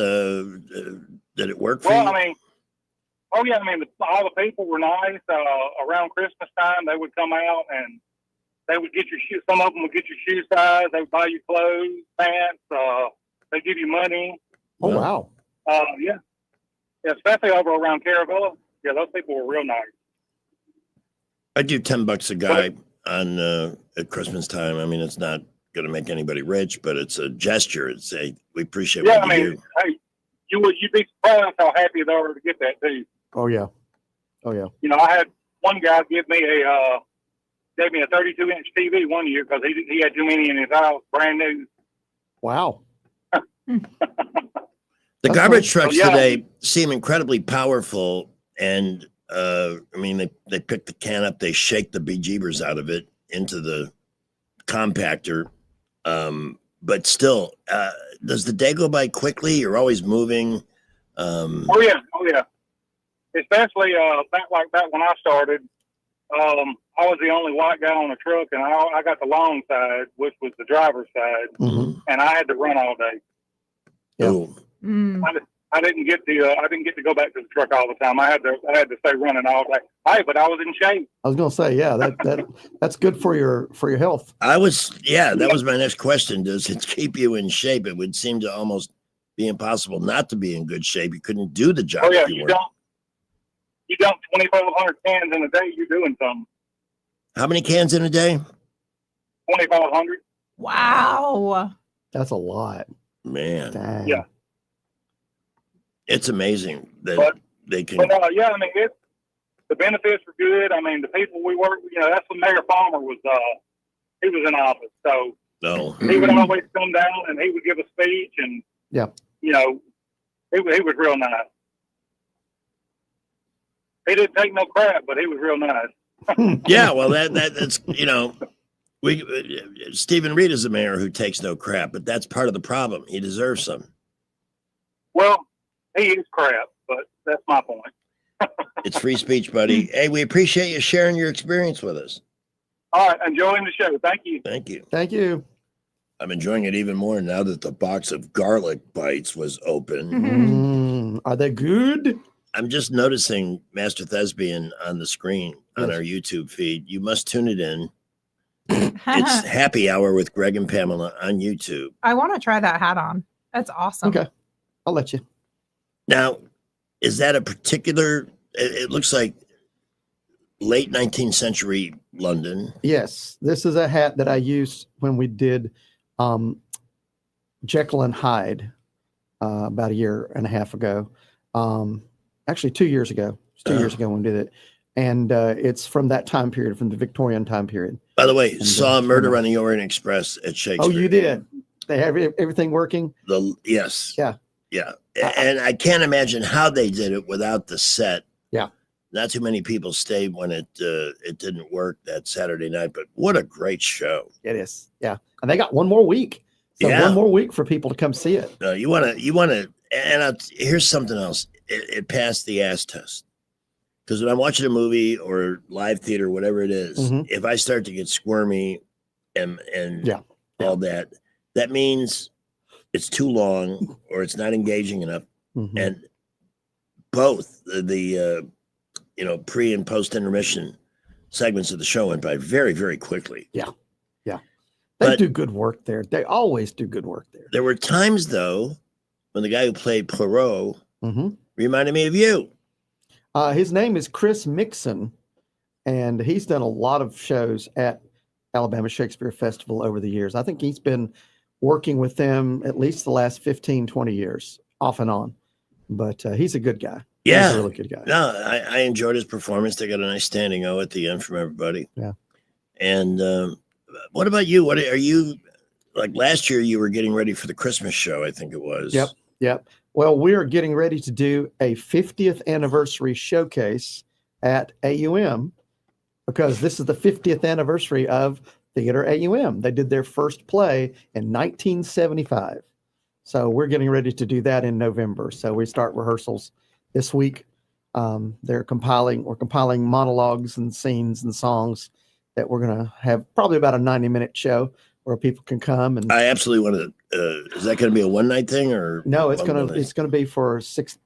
Did it work for Well, you? I mean, all the people were nice. Around Christmas time, they would come out and they would get your shoes. Some of them would get your shoe size. They would buy you clothes, pants. They give you money. Oh, wow. Yeah, especially over around Caravilla. Yeah, those people were real nice. I do $10 a guy on at Christmas time. I mean, it's not going to make anybody rich, but it's a gesture. It's we appreciate what you do. Hey, you'd be surprised how happy they are to get that too. Oh yeah. Oh yeah. You know, I had one guy gave me a 32-inch TV one year because he had too many in his house, brand new. Wow. The garbage trucks today seem incredibly powerful, and I mean, they pick the can up, they shake the bejeebers out of it into the compactor. But still, does the day go by quickly? You're always moving. Oh yeah. Especially back when I started, I was the only white guy on the truck, and I got the long side, which was the driver's side, and I had to run all day. Yeah. I didn't get to go back to the truck all the time. I had to stay running all day. Hey, but I was in shape. I was going to say, yeah, that's good for your health. That was my next question. Does it keep you in shape? It would seem to almost be impossible not to be in good shape. You couldn't do the job. Oh yeah, if you weren't. dump 2,500 cans in a day. You're doing something. How many cans in a day? 2,500. Wow. That's a lot. Man. Dang. Yeah. It's amazing that they can. But yeah, I mean, the benefits were good. I mean, the people we work with, that's when Mayor Palmer was. He was in office, so he would always come down and he would give a speech, and he was real nice. He didn't take no crap, but he was real nice. Yeah, well, that's Stephen Reed is a mayor who takes no crap, but that's part of the problem. He deserves some. Well, he is crap, but that's my point. It's free speech, buddy. Hey, we appreciate you sharing your experience with us. All right, enjoying the show. Thank you. Thank you. Thank you. I'm enjoying it even more now that the box of garlic bites was open. Are they good? I'm just noticing Master Thespian on the screen on our YouTube feed. You must tune it in. It's Happy Hour with Greg and Pamela on YouTube. I want to try that hat on. That's awesome. Okay. I'll let you. Now, is that a particular, it looks like late 19th century London. Yes. This is a hat that I used when we did Jekyll and Hyde about a year and a half ago. Actually, 2 years ago. It's 2 years ago when we did it. And it's from that time period, from the Victorian time period. By the way, saw Murder on the Orient Express at Shakespeare. Oh, you did? They have everything working? Yes. Yeah. Yeah. And I can't imagine how they did it without the set. Yeah. Not too many people stayed when it didn't work that Saturday night, but what a great show. It is. Yeah. And they got one more week. So one more week for people to come see it. You want to, and here's something else. It passed the ass test. Because when I'm watching a movie or live theater, whatever it is, if I start to get squirmy and all that, that means it's too long or it's not engaging enough. And both the pre and post intermission segments of the show went by very, very quickly. Yeah. Yeah. They do good work there. They always do good work there. There were times, though, when the guy who played Poirot reminded me of you. His name is Chris Mixon, and he's done a lot of shows at Alabama Shakespeare Festival over the years. I think he's been working with them at least the last 15, 20 years, off and on. But he's a good guy. Yeah. He's a really good guy. No, I enjoyed his performance. They got a nice standing O at the end from everybody. Yeah. And what about you? What are you, like last year you were getting ready for the Christmas show, I think it was. Yep. Well, we're getting ready to do a 50th anniversary showcase at AUM because this is the 50th anniversary of Theater AUM. They did their first play in 1975. So we're getting ready to do that in November. So we start rehearsals this week. We're compiling monologues and scenes and songs that we're going to have probably about a 90-minute show where people can come. And I absolutely want to. Is that going to be a one-night thing or no? It's going to be for six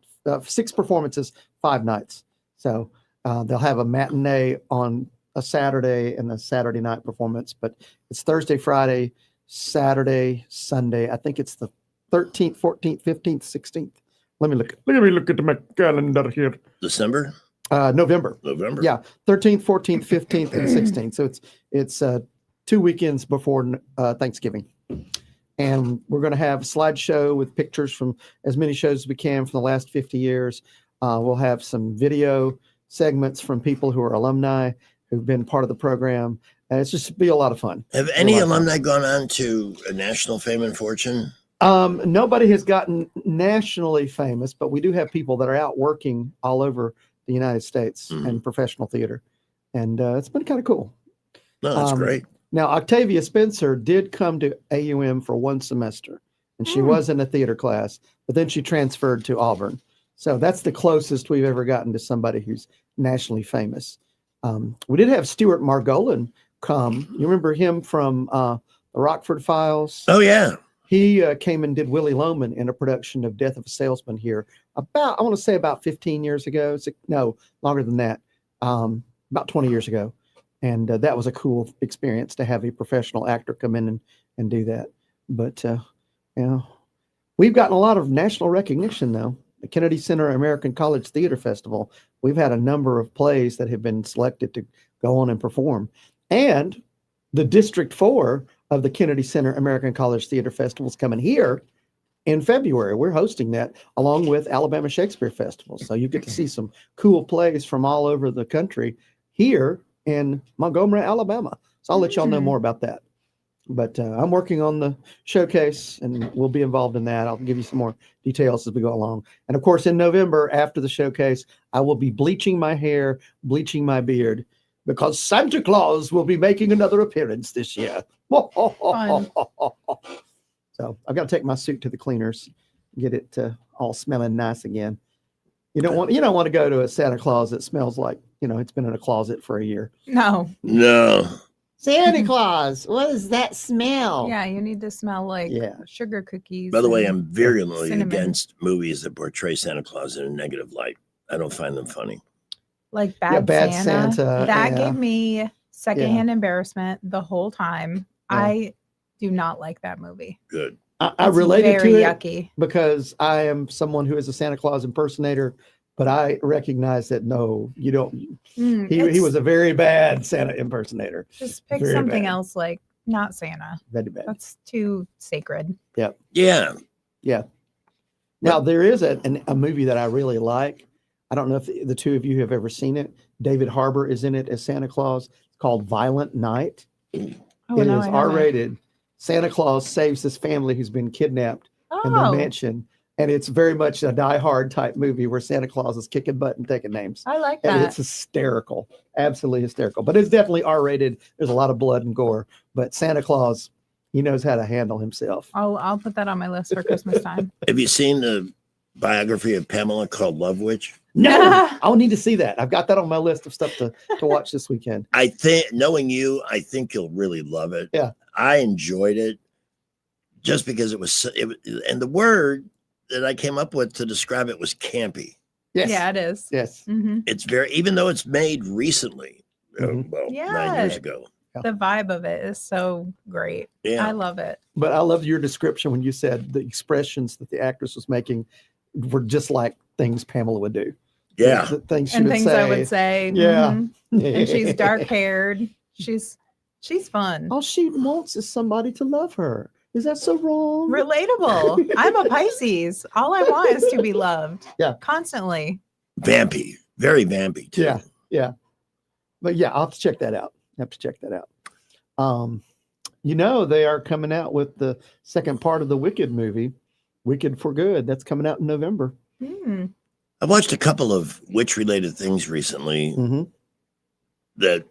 performances, 5 nights. So they'll have a matinee on a Saturday and a Saturday night performance, but it's Thursday, Friday, Saturday, Sunday. I think it's the 13th, 14th, 15th, 16th. Let me look at my calendar here. December? November. November. 13th, 14th, 15th, and 16th. So it's 2 weekends before Thanksgiving. And we're going to have a slideshow with pictures from as many shows as we can from the last 50 years. We'll have some video segments from people who are alumni who've been part of the program. And it's just be a lot of fun. Have any alumni gone on to a national fame and fortune? Nobody has gotten nationally famous, but we do have people that are out working all over the United States in professional theater. And it's been kind of cool. No, that's great. Now, Octavia Spencer did come to AUM for 1 semester, and she was in a theater class, but then she transferred to Auburn. So that's the closest we've ever gotten to somebody who's nationally famous. We did have Stuart Margolin come. You remember him from the Rockford Files? Oh, yeah. He came and did Willie Loman in a production of Death of a Salesman here about 15 years ago. No, longer than that, about 20 years ago. And that was a cool experience to have a professional actor come in and do that. But, we've gotten a lot of national recognition, though. The Kennedy Center American College Theater Festival, we've had a number of plays that have been selected to go on and perform. And the District 4 of the Kennedy Center American College Theater Festival is coming here in February. We're hosting that along with Alabama Shakespeare Festival. So you get to see some cool plays from all over the country here in Montgomery, Alabama. So I'll let y'all know more about that. But I'm working on the showcase and we'll be involved in that. I'll give you some more details as we go along. And of course, in November, after the showcase, I will be bleaching my hair, bleaching my beard, because Santa Claus will be making another appearance this year. So I've got to take my suit to the cleaners, get it all smelling nice again. You don't want to go to a Santa Claus that smells like, it's been in a closet for a year. No. Santa Claus, what does that smell? Yeah, you need to smell like sugar cookies. By the way, I'm virulently against movies that portray Santa Claus in a negative light. I don't find them funny. Like Bad Santa. That gave me secondhand embarrassment the whole time. I do not like that movie. Good. I related to it yucky. Because I am someone who is a Santa Claus impersonator, but I recognize that no, you don't. He was a very bad Santa impersonator. Just pick something else, like not Santa. Very bad. That's too sacred. Yep. Yeah. Now there is a movie that I really like. I don't know if the two of you have ever seen it. David Harbour is in it as Santa Claus. It's called Violent Night. It is R-rated. Santa Claus saves this family who's been kidnapped in the mansion. And it's very much a Die Hard type movie where Santa Claus is kicking butt and taking names. I like that. And it's hysterical. Absolutely hysterical. But it's definitely R-rated. There's a lot of blood and gore. But Santa Claus, he knows how to handle himself. I'll put that on my list for Christmas time. Have you seen the biography of Pamela called Love Witch? No, I'll need to see that. I've got that on my list of stuff to watch this weekend. I think, knowing you, I think you'll really love it. Yeah. I enjoyed it just because it was, and the word that I came up with to describe it was campy. Yes. Yeah, it is. Yes. Mm-hmm. It's even though it's made recently, 9 years ago. The vibe of it is so great. Yeah. I love it. But I love your description when you said the expressions that the actress was making were just like things Pamela would do. Yeah. The things she And would things say. I would say. Yeah. Mhm. And she's dark haired. She's fun. All she wants is somebody to love her. Is that so wrong? Relatable. I'm a Pisces. All I want is to be loved. Yeah. Constantly. Vampy. Very vampy too. Yeah. Yeah. But yeah, I'll have to check that out. They are coming out with the second part of the Wicked movie, Wicked for Good. That's coming out in November. I've watched a couple of witch-related things recently. That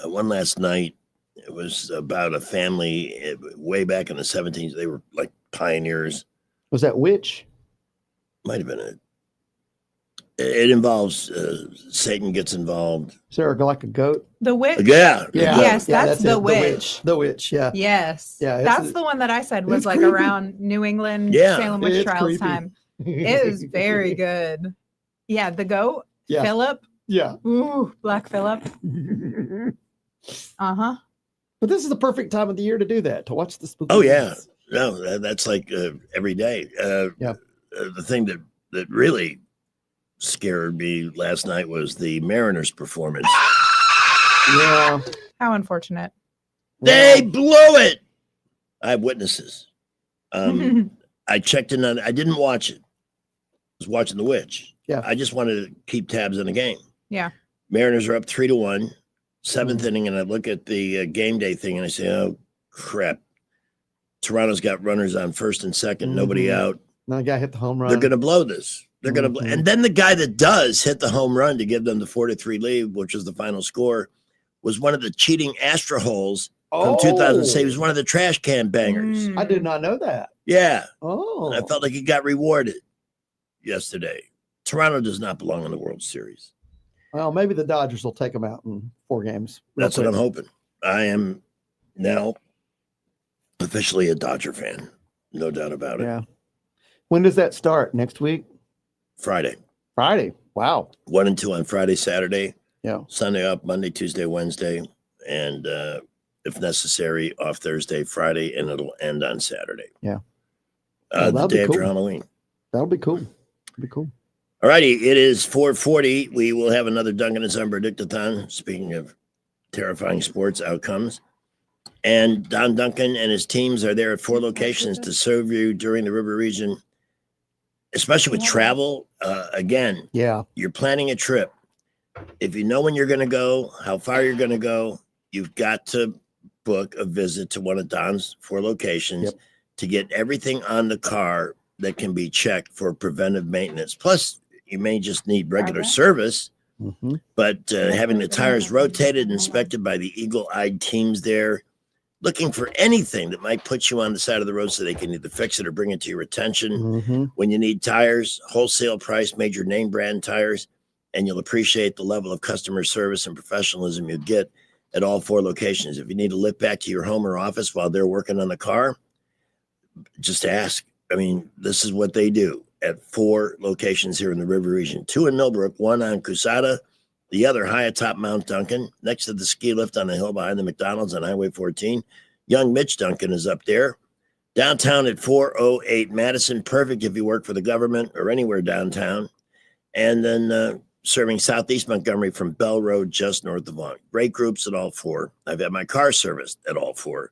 one last night, it was about a family way back in the 1700s. They were like pioneers. Was that Witch? Might have been it. It involves Satan gets involved. Is there like a goat? The witch. Yeah. Yes, Yeah, that's the witch. The witch. Yeah. Yes. Yeah. That's the one that I said was it's like creepy. around New England Yeah. Salem witch It's trials creepy. time. It was very good. Yeah, the goat. Yeah. Philip. Yeah. Ooh, Black Phillip. Uh-huh. But this is the perfect time of the year to do that, to watch the spooky. Oh yeah. movies. No, that's like every day. Yeah. The thing that really scared me last night was the Mariners' performance. Yeah. How unfortunate. They blew it. I have witnesses. I checked in on. I didn't watch it. I was watching The Witch. Yeah. I just wanted to keep tabs on the game. Yeah. Mariners are up 3-1, 7th inning, and I look at the game day thing and I say, "Oh crap! Toronto's got runners on first and 2nd, nobody out. Now the guy hit the home run. They're going to blow this. They're going to, and then the guy that does hit the home run to give them the 4-3 lead, which was the final score, was one of the cheating Astra holes from 2006. He was one of the trash can bangers. I did not know that. Yeah. Oh. And I felt like he got rewarded yesterday. Toronto does not belong in the World Series. Well, maybe the Dodgers will take them out in 4 games. That's what I'm hoping. I am now officially a Dodger fan. No doubt about it. Yeah. When does that start? Next week? Friday. Wow. 1 and 2 on Friday, Saturday. Yeah. Sunday up, Monday, Tuesday, Wednesday. And if necessary, off Thursday, Friday, and it'll end on Saturday. Yeah. The day after Halloween. That'll be cool. Be cool. All righty. It is 4:40. We will have another Duncan and Son Predictathon. Speaking of terrifying sports outcomes. And Don Duncan and his teams are there at 4 locations to serve you during the river region, especially with travel. Again, you're planning a trip. If you know when you're going to go, how far you're going to go, you've got to book a visit to one of Don's 4 locations to get everything on the car that can be checked for preventive maintenance. Plus, you may just need regular service, but having the tires rotated and inspected by the eagle-eyed teams there, looking for anything that might put you on the side of the road so they can either fix it or bring it to your attention. When you need tires, wholesale price, major name brand tires, and you'll appreciate the level of customer service and professionalism you get at all 4 locations. If you need to lift back to your home or office while they're working on the car, just ask. I mean, this is what they do at 4 locations here in the river region. 2 in Millbrook, 1 on Cusada, the other high atop Mount Duncan, next to the ski lift on the hill behind the McDonald's on Highway 14. Young Mitch Duncan is up there. Downtown at 408 Madison, perfect if you work for the government or anywhere downtown. And then serving Southeast Montgomery from Bell Road, just north of Long. Great groups at all 4. I've had my car serviced at all 4.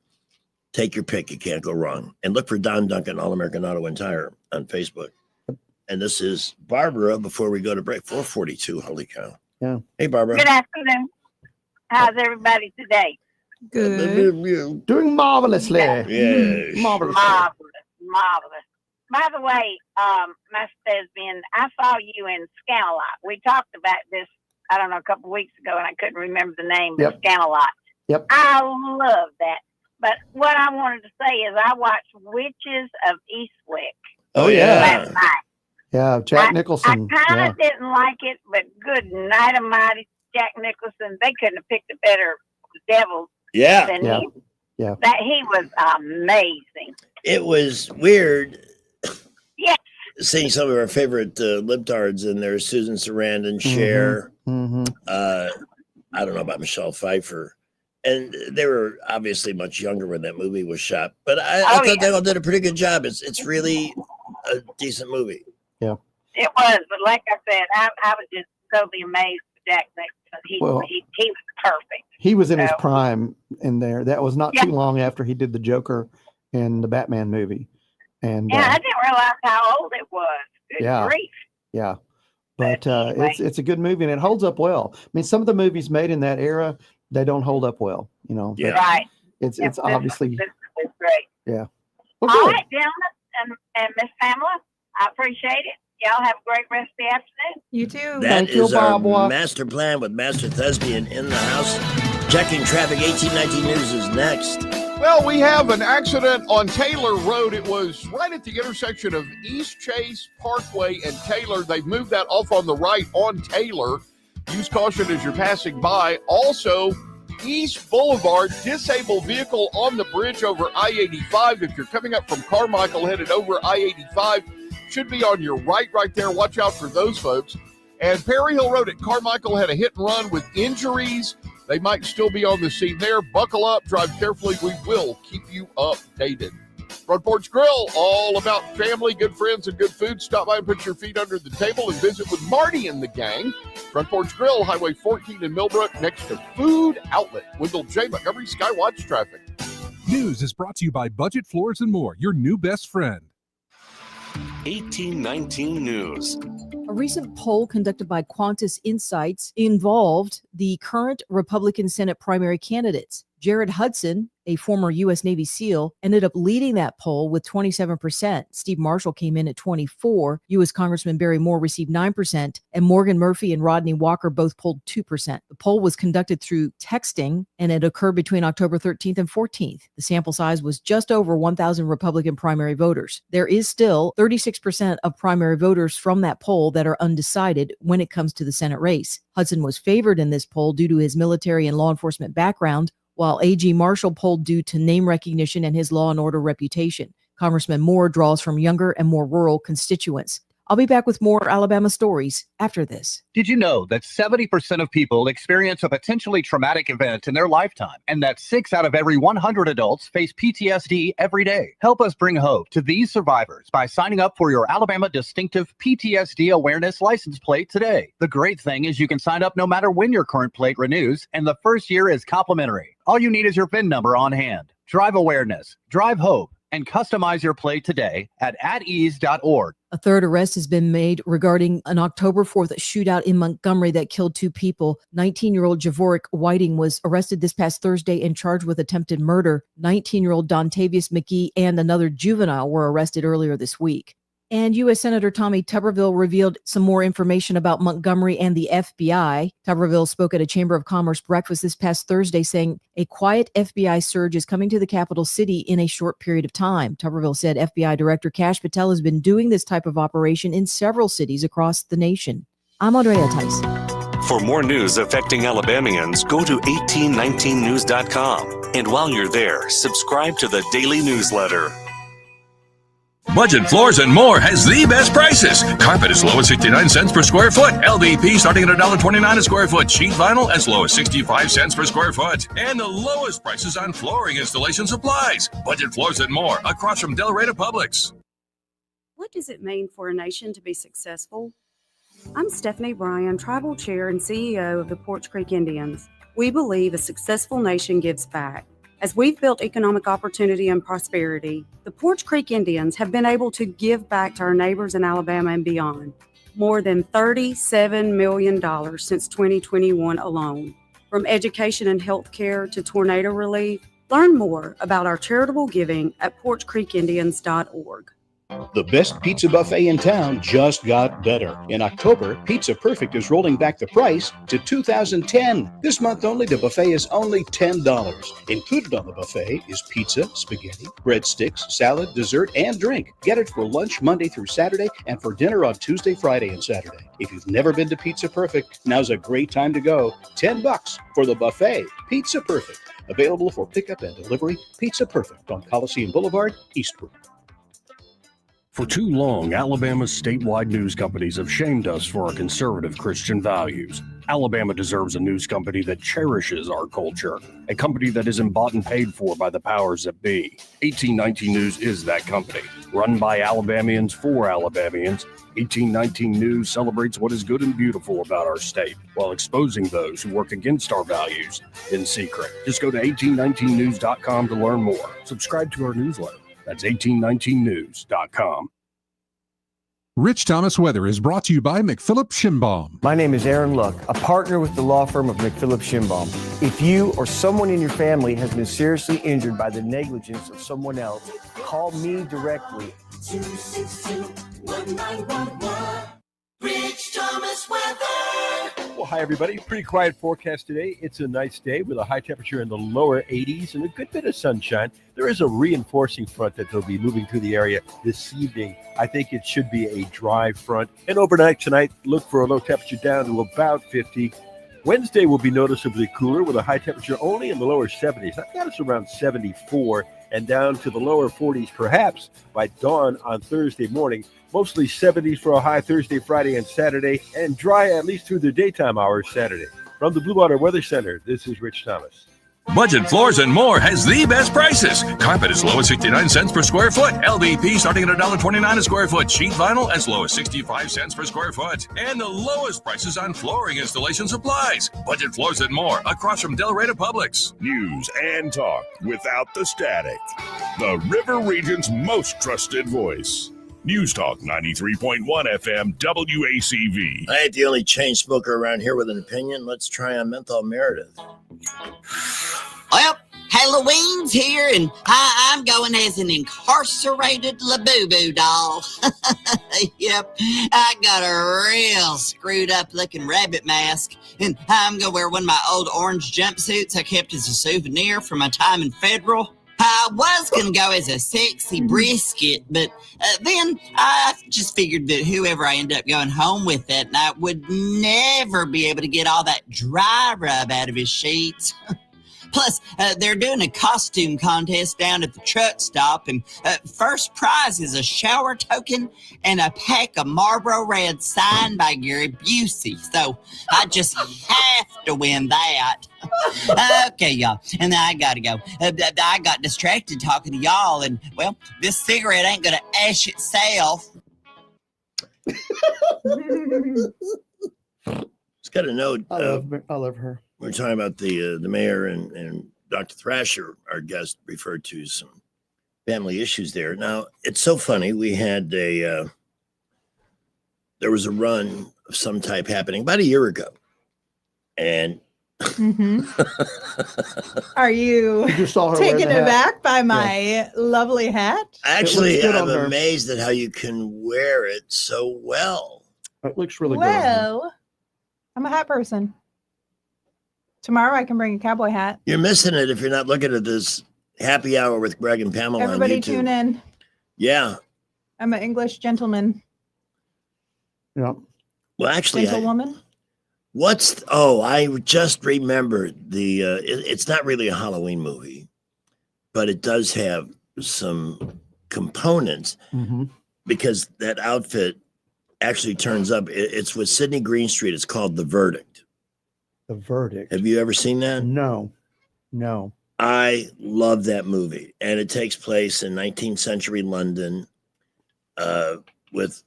Take your pick. You can't go wrong. And look for Don Duncan, All-American Auto and Tire on Facebook. And this is Barbara before we go to break. 4:42. Holy cow. Yeah. Hey, Barbara. Good afternoon. How's everybody today? Good. Doing marvelously. Yes. Marvelous. Marvelous. By the way, my thespian, I saw you in Scanalot. We talked about this, I don't know, a couple of weeks ago, and I couldn't remember the name, but Scanalot. Yep. I love that. But what I wanted to say is I watched Witches of Eastwick last night. Yeah, Jack Nicholson. I kind of didn't like it, but good night almighty, Jack Nicholson. They couldn't have picked a better devil than him. Yeah. That he was amazing. It was weird. Yes. Seeing some of our favorite libtards in there, Susan Sarandon, Cher. I don't know about Michelle Pfeiffer. And they were obviously much younger when that movie was shot. But I thought they all did a pretty good job. It's really a decent movie. Yeah. It was. But like I said, I was just totally amazed with Jack Nicholson. He was perfect. He was in his prime in there. That was not too long after he did the Joker in the Batman movie. And I didn't realize how old it was. Good grief. Yeah. But it's a good movie and it holds up well. I mean, some of the movies made in that era, they don't hold up well, you know. Yeah. Right. It's obviously it's great. Yeah. Well, all right, gentlemen and Miss Pamela, I appreciate it. Y'all have a great rest of the afternoon. You too. That is our master plan with Master Thespian in the house. Checking traffic. 1819 News is next. Well, we have an accident on Taylor Road. It was right at the intersection of East Chase Parkway and Taylor. They've moved that off on the right on Taylor. Use caution as you're passing by. Also, East Boulevard, disabled vehicle on the bridge over I-85. If you're coming up from Carmichael headed over I-85, should be on your right there. Watch out for those folks. And Perry Hill Road at Carmichael had a hit and run with injuries. They might still be on the scene there. Buckle up, drive carefully. We will keep you updated. Front Porch Grill, all about family, good friends, and good food. Stop by and put your feet under the table and visit with Marty and the gang. Front Porch Grill, Highway 14 in Millbrook, next to Food Outlet. Wendell J. Montgomery, Skywatch Traffic. News is brought to you by Budget Floors and More, your new best friend. 1819 News. A recent poll conducted by Qantas Insights involved the current Republican Senate primary candidates. Jared Hudson, a former U.S. Navy SEAL, ended up leading that poll with 27%. Steve Marshall came in at 24%. U.S. Congressman Barry Moore received 9%, and Morgan Murphy and Rodney Walker both polled 2%. The poll was conducted through texting, and it occurred between October 13th and 14th. The sample size was just over 1,000 Republican primary voters. There is still 36% of primary voters from that poll that are undecided when it comes to the Senate race. Hudson was favored in this poll due to his military and law enforcement background, while A.G. Marshall polled due to name recognition and his law and order reputation. Congressman Moore draws from younger and more rural constituents. I'll be back with more Alabama stories after this. Did you know that 70% of people experience a potentially traumatic event in their lifetime, and that 6 out of every 100 adults face PTSD every day? Help us bring hope to these survivors by signing up for your Alabama Distinctive PTSD Awareness license plate today. The great thing is you can sign up no matter when your current plate renews, and the first year is complimentary. All you need is your VIN number on hand. Drive awareness, drive hope, and customize your plate today at atease.org. A third arrest has been made regarding an October 4th shootout in Montgomery that killed 2 people. 19-year-old Javoric Whiting was arrested this past Thursday and charged with attempted murder. 19-year-old Dontavius McGee and another juvenile were arrested earlier this week. And U.S. Senator Tommy Tuberville revealed some more information about Montgomery and the FBI. Tuberville spoke at a Chamber of Commerce breakfast this past Thursday, saying a quiet FBI surge is coming to the capital city in a short period of time. Tuberville said FBI Director Kash Patel has been doing this type of operation in several cities across the nation. I'm Andrea Tyson. For more news affecting Alabamians, go to 1819news.com. And while you're there, subscribe to the daily newsletter. Budget Floors and More has the best prices. Carpet as low as 69 cents per square foot. LVP starting at $1.29 a square foot. Sheet vinyl as low as 65 cents per square foot. And the lowest prices on flooring installation supplies. Budget Floors and More across from Delray Publix. What does it mean for a nation to be successful? I'm Stephanie Bryan, Tribal Chair and CEO of the Porch Creek Indians. We believe a successful nation gives back. As we've built economic opportunity and prosperity, the Porch Creek Indians have been able to give back to our neighbors in Alabama and beyond. More than $37 million since 2021 alone. From education and health care to tornado relief, learn more about our charitable giving at porchcreekindians.org. The best pizza buffet in town just got better. In October, Pizza Perfect is rolling back the price to 2010. This month only, the buffet is only $10. Included on the buffet is pizza, spaghetti, breadsticks, salad, dessert, and drink. Get it for lunch Monday through Saturday and for dinner on Tuesday, Friday, and Saturday. If you've never been to Pizza Perfect, now's a great time to go. $10 for the buffet. Pizza Perfect. Available for pickup and delivery. Pizza Perfect on Coliseum Boulevard, Eastbrook. For too long, Alabama's statewide news companies have shamed us for our conservative Christian values. Alabama deserves a news company that cherishes our culture, a company that isn't bought and paid for by the powers that be. 1819 News is that company. Run by Alabamians for Alabamians, 1819 News celebrates what is good and beautiful about our state while exposing those who work against our values in secret. Just go to 1819news.com to learn more. Subscribe to our newsletter. That's 1819news.com. Rich Thomas Weather is brought to you by McPhillips Schimbaum. My name is Aaron Luck, a partner with the law firm of McPhillips Schimbaum. If you or someone in your family has been seriously injured by the negligence of someone else, call me directly. 262-1911. Rich Thomas Weather. Well, hi, everybody. Pretty quiet forecast today. It's a nice day with a high temperature in the lower 80s and a good bit of sunshine. There is a reinforcing front that will be moving through the area this evening. I think it should be a dry front. And overnight tonight, look for a low temperature down to about 50. Wednesday will be noticeably cooler with a high temperature only in the lower 70s. I've got us around 74 and down to the lower 40s perhaps by dawn on Thursday morning. Mostly 70s for a high Thursday, Friday, and Saturday, and dry at least through the daytime hours Saturday. From the Blue Water Weather Center, this is Rich Thomas. Budget Floors and More has the best prices. Carpet as low as 69 cents per square foot. LVP starting at $1.29 a square foot. Sheet vinyl as low as 65 cents per square foot. And the lowest prices on flooring installation supplies. Budget Floors and More across from Delray Publix. News and talk without the static. The River Region's most trusted voice. News Talk 93.1 FM WACV. I ain't the only chain smoker around here with an opinion. Let's try on Menthol Meredith. Well, Halloween's here, and I'm going as an incarcerated Labubu doll. Yep, I got a real screwed up looking rabbit mask, and I'm going to wear one of my old orange jumpsuits I kept as a souvenir from my time in Federal. I was going to go as a sexy brisket, but then I just figured that whoever I end up going home with that night would never be able to get all that dry rub out of his sheets. Plus, they're doing a costume contest down at the truck stop, and first prize is a shower token and a pack of Marlboro Red signed by Gary Busey. So I just have to win that. Okay, y'all, and I gotta go. I got distracted talking to y'all, and, well, this cigarette ain't gonna ash itself. It's got a note. I love her. We're talking about the mayor and Dr. Thrasher, our guest, referred to some family issues there. Now, it's so funny. We had there was a run of some type happening about a year ago. And Are you taken aback by my lovely hat? Actually, I'm amazed at how you can wear it so well. It looks really Well, I'm a hat person. Tomorrow I can bring a cowboy hat. You're missing it if you're not looking at this happy hour with Greg and Pamela Everybody on YouTube. tune in. Yeah. I'm an English gentleman. Yeah. Well, actually, Gentlewoman. I just remembered it's not really a Halloween movie, but it does have some components because that outfit actually turns up. It's with Sidney Greenstreet. It's called The Verdict. The Verdict. Have you ever seen that? No. I love that movie. And it takes place in 19th century London with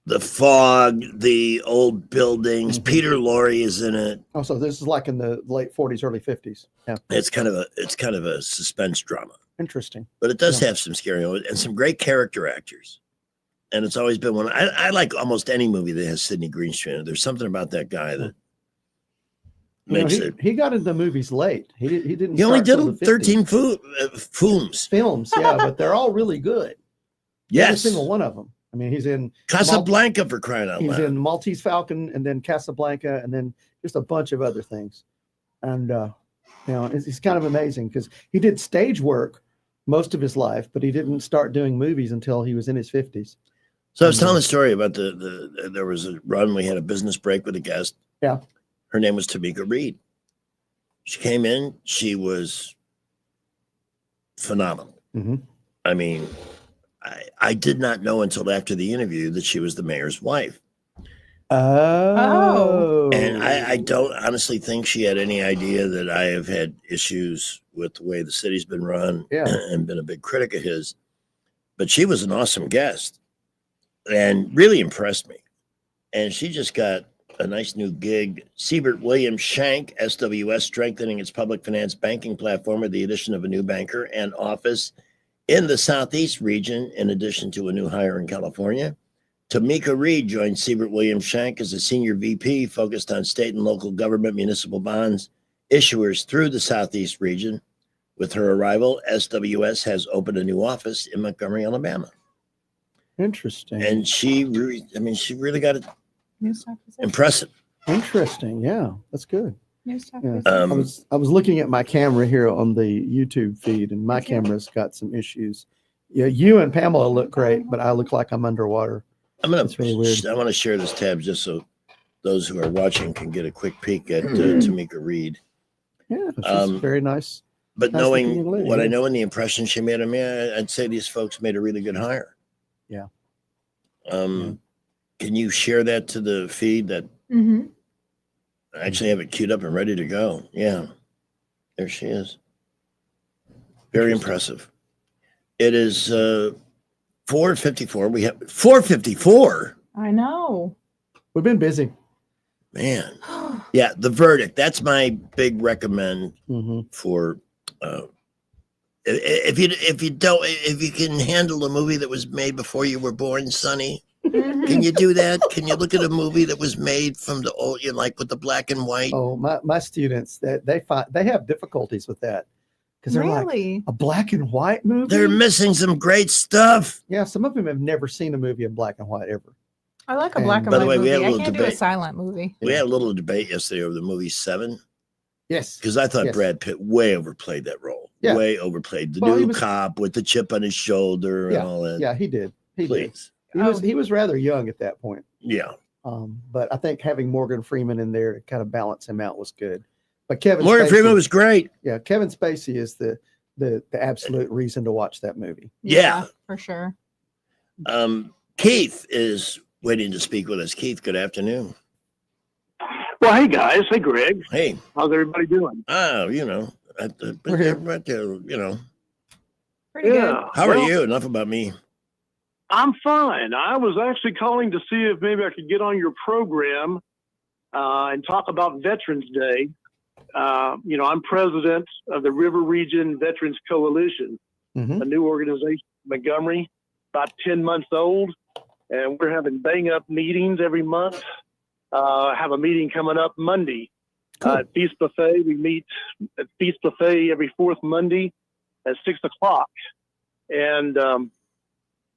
the fog, the old buildings. Peter Lorre is in it. Oh, so this is like in the late 40s, early 50s. Yeah. It's kind of a suspense drama. Interesting. But it does have some scary and some great character actors. And it's always been one. I like almost any movie that has Sidney Greenstreet in it. There's something about that guy that makes it. He got into movies late. He didn't. He only start did till the 13 films. Yeah, but they're all really good. Yes, every single one of them. I mean, he's in Casablanca for crying out loud. He's in Maltese Falcon, and then Casablanca, and then just a bunch of other things. And it's kind of amazing because he did stage work most of his life, but he didn't start doing movies until he was in his 50s. So I was telling the story about there was a run. We had a business break with a guest. Yeah. Her name was Tamika Reed. She came in. She was phenomenal. I mean, I did not know until after the interview that she was the mayor's wife. Oh. And I don't honestly think she had any idea that I have had issues with the way the city's been run and been a big critic of his. But she was an awesome guest and really impressed me. And she just got a nice new gig. Siebert Williams Shank, SWS, strengthening its public finance banking platform with the addition of a new banker and office in the Southeast region, in addition to a new hire in California. Tamika Reed joined Siebert Williams Shank as a senior VP focused on state and local government municipal bonds issuers through the Southeast region. With her arrival, SWS has opened a new office in Montgomery, Alabama. Interesting. And she really got it impressive. Interesting. Yeah, that's good. News Talk Yeah. Business. I was looking at my camera here on the YouTube feed, and my camera's got some issues. Yeah, you and Pamela look great, but I look like I'm underwater. It's really weird. I want to share this tab just so those who are watching can get a quick peek at Tamika Reed. Yeah, she's very nice. But nice looking knowing young lady, what I yeah. know and the impression she made on me, I'd say these folks made a really good hire. Yeah. Can you share that to the feed? That Mm-hmm. I actually have it queued up and ready to go. Yeah, there she is. Very impressive. It is 4:54. We have 4:54. I know. We've been busy. Man. Yeah, The Verdict. That's my big recommend for if you can handle a movie that was made before you were born, Sonny. Can you do that? Can you look at a movie that was made from the old, like with the black and white? Oh, my students, they have difficulties with that because they're like, a black and white movie. They're missing some great stuff. Yeah, some of them have never seen a movie in black and white ever. I like a black and by the white way, we had movie. a I little can't do a debate. silent movie. We had a little debate yesterday over the movie Seven. Yes. Because I thought Yes. Brad Pitt way overplayed that role. Yeah. Way overplayed. The Well, he new was- cop with the chip on his shoulder and all that. Yeah, he did. He did. Please. He was rather young at that point. Yeah. But I think having Morgan Freeman in there to kind of balance him out was good. But Kevin Morgan Spacey- Freeman was great. Yeah, Kevin Spacey is the absolute reason to watch that movie. Yeah. For sure. Keith is waiting to speak with us. Keith, good afternoon. Well, hey guys. Hey Greg. Hey. How's everybody doing? Oh, We're here. Pretty Yeah. good. How Well, are you? Enough about me. I'm fine. I was actually calling to see if maybe I could get on your program and talk about Veterans Day. I'm president of the River Region Veterans Coalition, a new organization in Montgomery, about 10 months old. And we're having bang-up meetings every month. Have a meeting coming up Monday at Feast Buffet. We meet at Feast Buffet every fourth Monday at 6 o'clock. And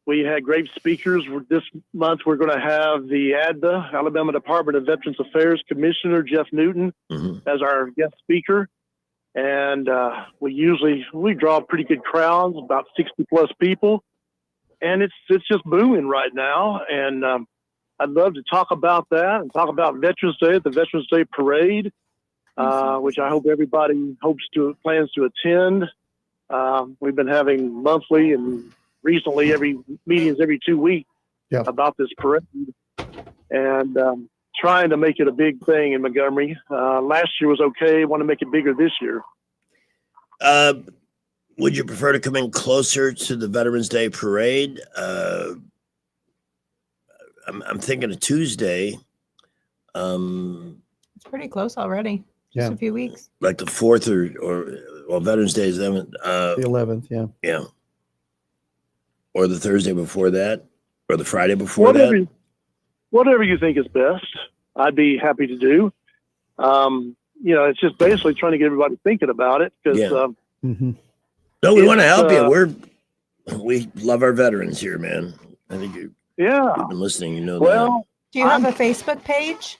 we had great speakers. This month we're going to have the ADVA, Alabama Department of Veterans Affairs Commissioner Jeff Newton, as our guest speaker. And we draw pretty good crowds, about 60 plus people. And it's just booming right now. And I'd love to talk about that and talk about Veterans Day at the Veterans Day Parade, which I hope everybody plans to attend. We've been having monthly and recently meetings every 2 weeks about this parade, and trying to make it a big thing in Montgomery. Last year was okay. Want to make it bigger this year. Would you prefer to come in closer to the Veterans Day Parade? I'm thinking of Tuesday. It's pretty close already. Just a few weeks. Like the 4th or Veterans Day is the 11th, yeah. Yeah. Or the Thursday before that, or the Friday before that. Whatever you think is best, I'd be happy to do. It's just basically trying to get everybody thinking about it because. No, we want to help uh, you. We love our veterans here, man. I think you've been listening. You know that. Do you have a Facebook page?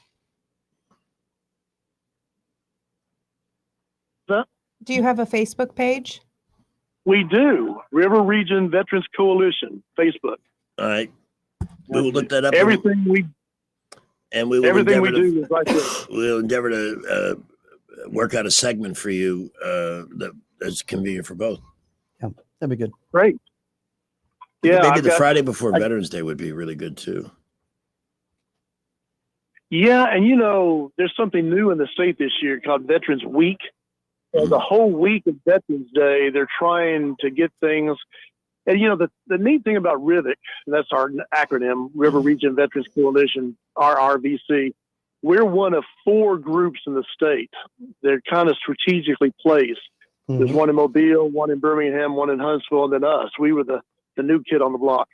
Do you have a Facebook page? We do. River Region Veterans Coalition, Facebook. All right. We will look that up. Everything we will everything we endeavor do is right there. We'll endeavor to work out a segment for you that's convenient for both. Yeah, that'd be good. Great. Yeah, Maybe I've the got- Friday before Veterans Day would be really good too. Yeah, and there's something new in the state this year called Veterans Week. And the whole week of Veterans Day, they're trying to get things. And the neat thing about RIVIC, that's our acronym, River Region Veterans Coalition, RRVC. We're one of 4 groups in the state. They're kind of strategically placed. There's one in Mobile, one in Birmingham, one in Huntsville, and then us. We were the new kid on the block.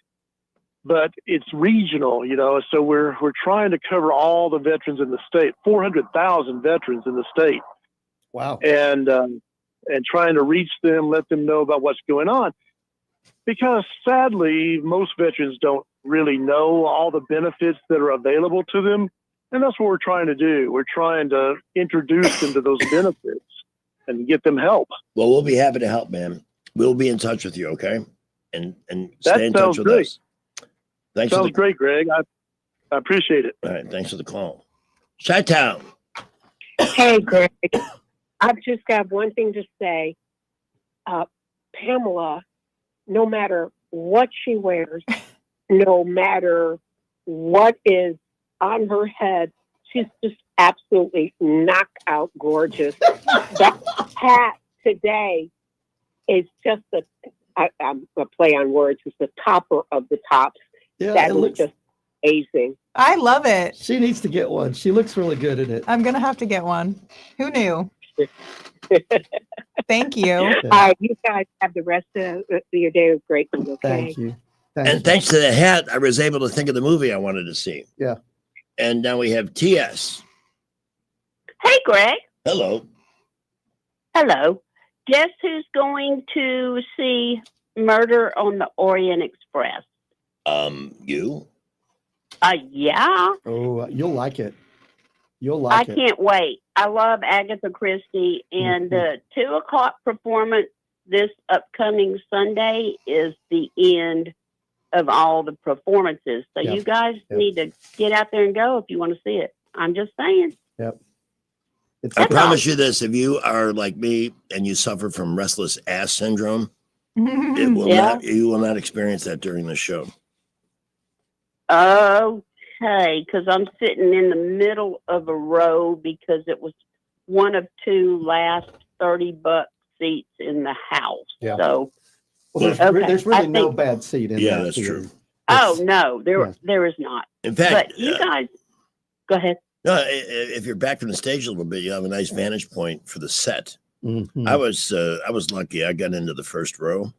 But it's regional, so we're trying to cover all the veterans in the state, 400,000 veterans in the state. Wow. And trying to reach them, let them know about what's going on. Because sadly, most veterans don't really know all the benefits that are available to them. And that's what we're trying to do. We're trying to introduce them to those benefits and get them help. Well, we'll be happy to help, man. We'll be in touch with you, okay? And stay in touch sounds with great. us. Thanks. Sounds great, Greg. I appreciate it. All right. Thanks for the call. Chi-Town. Hey, Greg. I've just got one thing to say. Pamela, no matter what she wears, no matter what is on her head, she's just absolutely knockout gorgeous. That hat today is just I'm a play on words. It's the topper of the tops. Yeah, that it is looks just amazing. I love it. She needs to get one. She looks really good in it. I'm going to have to get one. Who knew? Thank you. You guys have the rest of your day of greatness, okay? Thank you. And thanks to the hat, I was able to think of the movie I wanted to see. Yeah. And now we have TS. Hey, Greg. Hello. Hello. Guess who's going to see Murder on the Orient Express? You? Yeah. Oh, you'll like it. You'll like I it. can't wait. I love Agatha Christie, and the 2:00 performance this upcoming Sunday is the end of all the performances. So Yeah. you guys need to get out there and go if you want to see it. I'm just saying. Yep. I promise you this, if you are like me and you suffer from restless ass syndrome, it will not, you will not experience that during the show. Okay, because I'm sitting in the middle of a row because it was one of two last $30 seats in the house. Yeah. So, Well, there's really no bad seat in Yeah, that that's theater. true. oh no, there is not. In fact, but you guys, go ahead. No, if you're back from the stage a little bit, you have a nice vantage point for the set. Mhm. I was lucky. I got into the first row,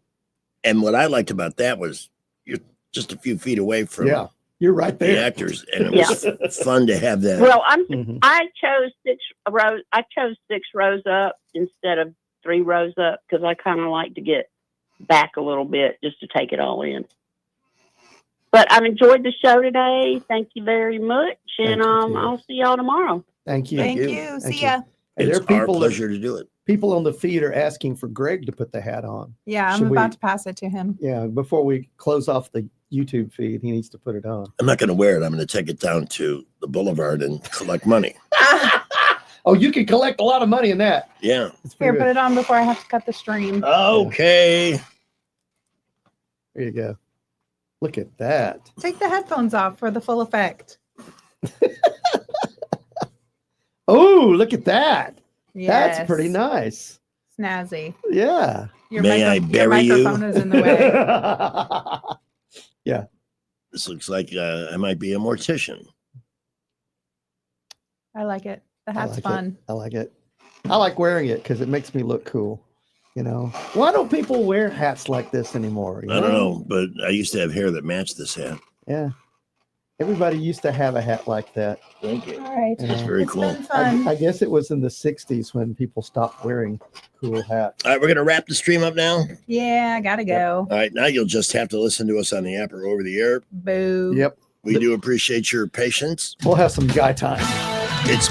and what I liked about that was you're just a few feet away from Yeah, you're right the there. actors, and it was fun to have that. Well, Mm-hmm. I chose 6 rows. I chose 6 rows up instead of 3 rows up because I kind of like to get back a little bit just to take it all in. But I've enjoyed the show today. Thank you very much, and I'll see y'all tomorrow. Thank you. Thank you. See ya. And It's there are our people pleasure to do it. People on the feed are asking for Greg to put the hat on. Yeah, I'm Should about we- to pass it to him. Yeah, before we close off the YouTube feed, he needs to put it on. I'm not going to wear it. I'm going to take it down to the boulevard and collect money. Oh, you can collect a lot of money in that. Yeah. Here, put it on before I have to cut the stream. Okay. There you go. Look at that. Take the headphones off for the full effect. Oh, look at that. Yes. That's pretty nice. Snazzy. Yeah. Your, May I your bury you? microphone is in the way. Yeah. This looks like I might be a mortician. I like it. The I hat's like fun. It. I like it. I like wearing it because it makes me look cool. You know, why don't people wear hats like this anymore? You I don't know, but I used to have hair that matched this hat. Yeah. Everybody used to have a hat like that. Thank you. All right. That's very It's cool. been fun. I guess it was in the 60s when people stopped wearing cool hats. All right, we're going to wrap the stream up now. Yeah, I gotta go. All right, now you'll just have to listen to us on the app or over the air. Boo. Yep. We do appreciate your patience. We'll have some guy time. It's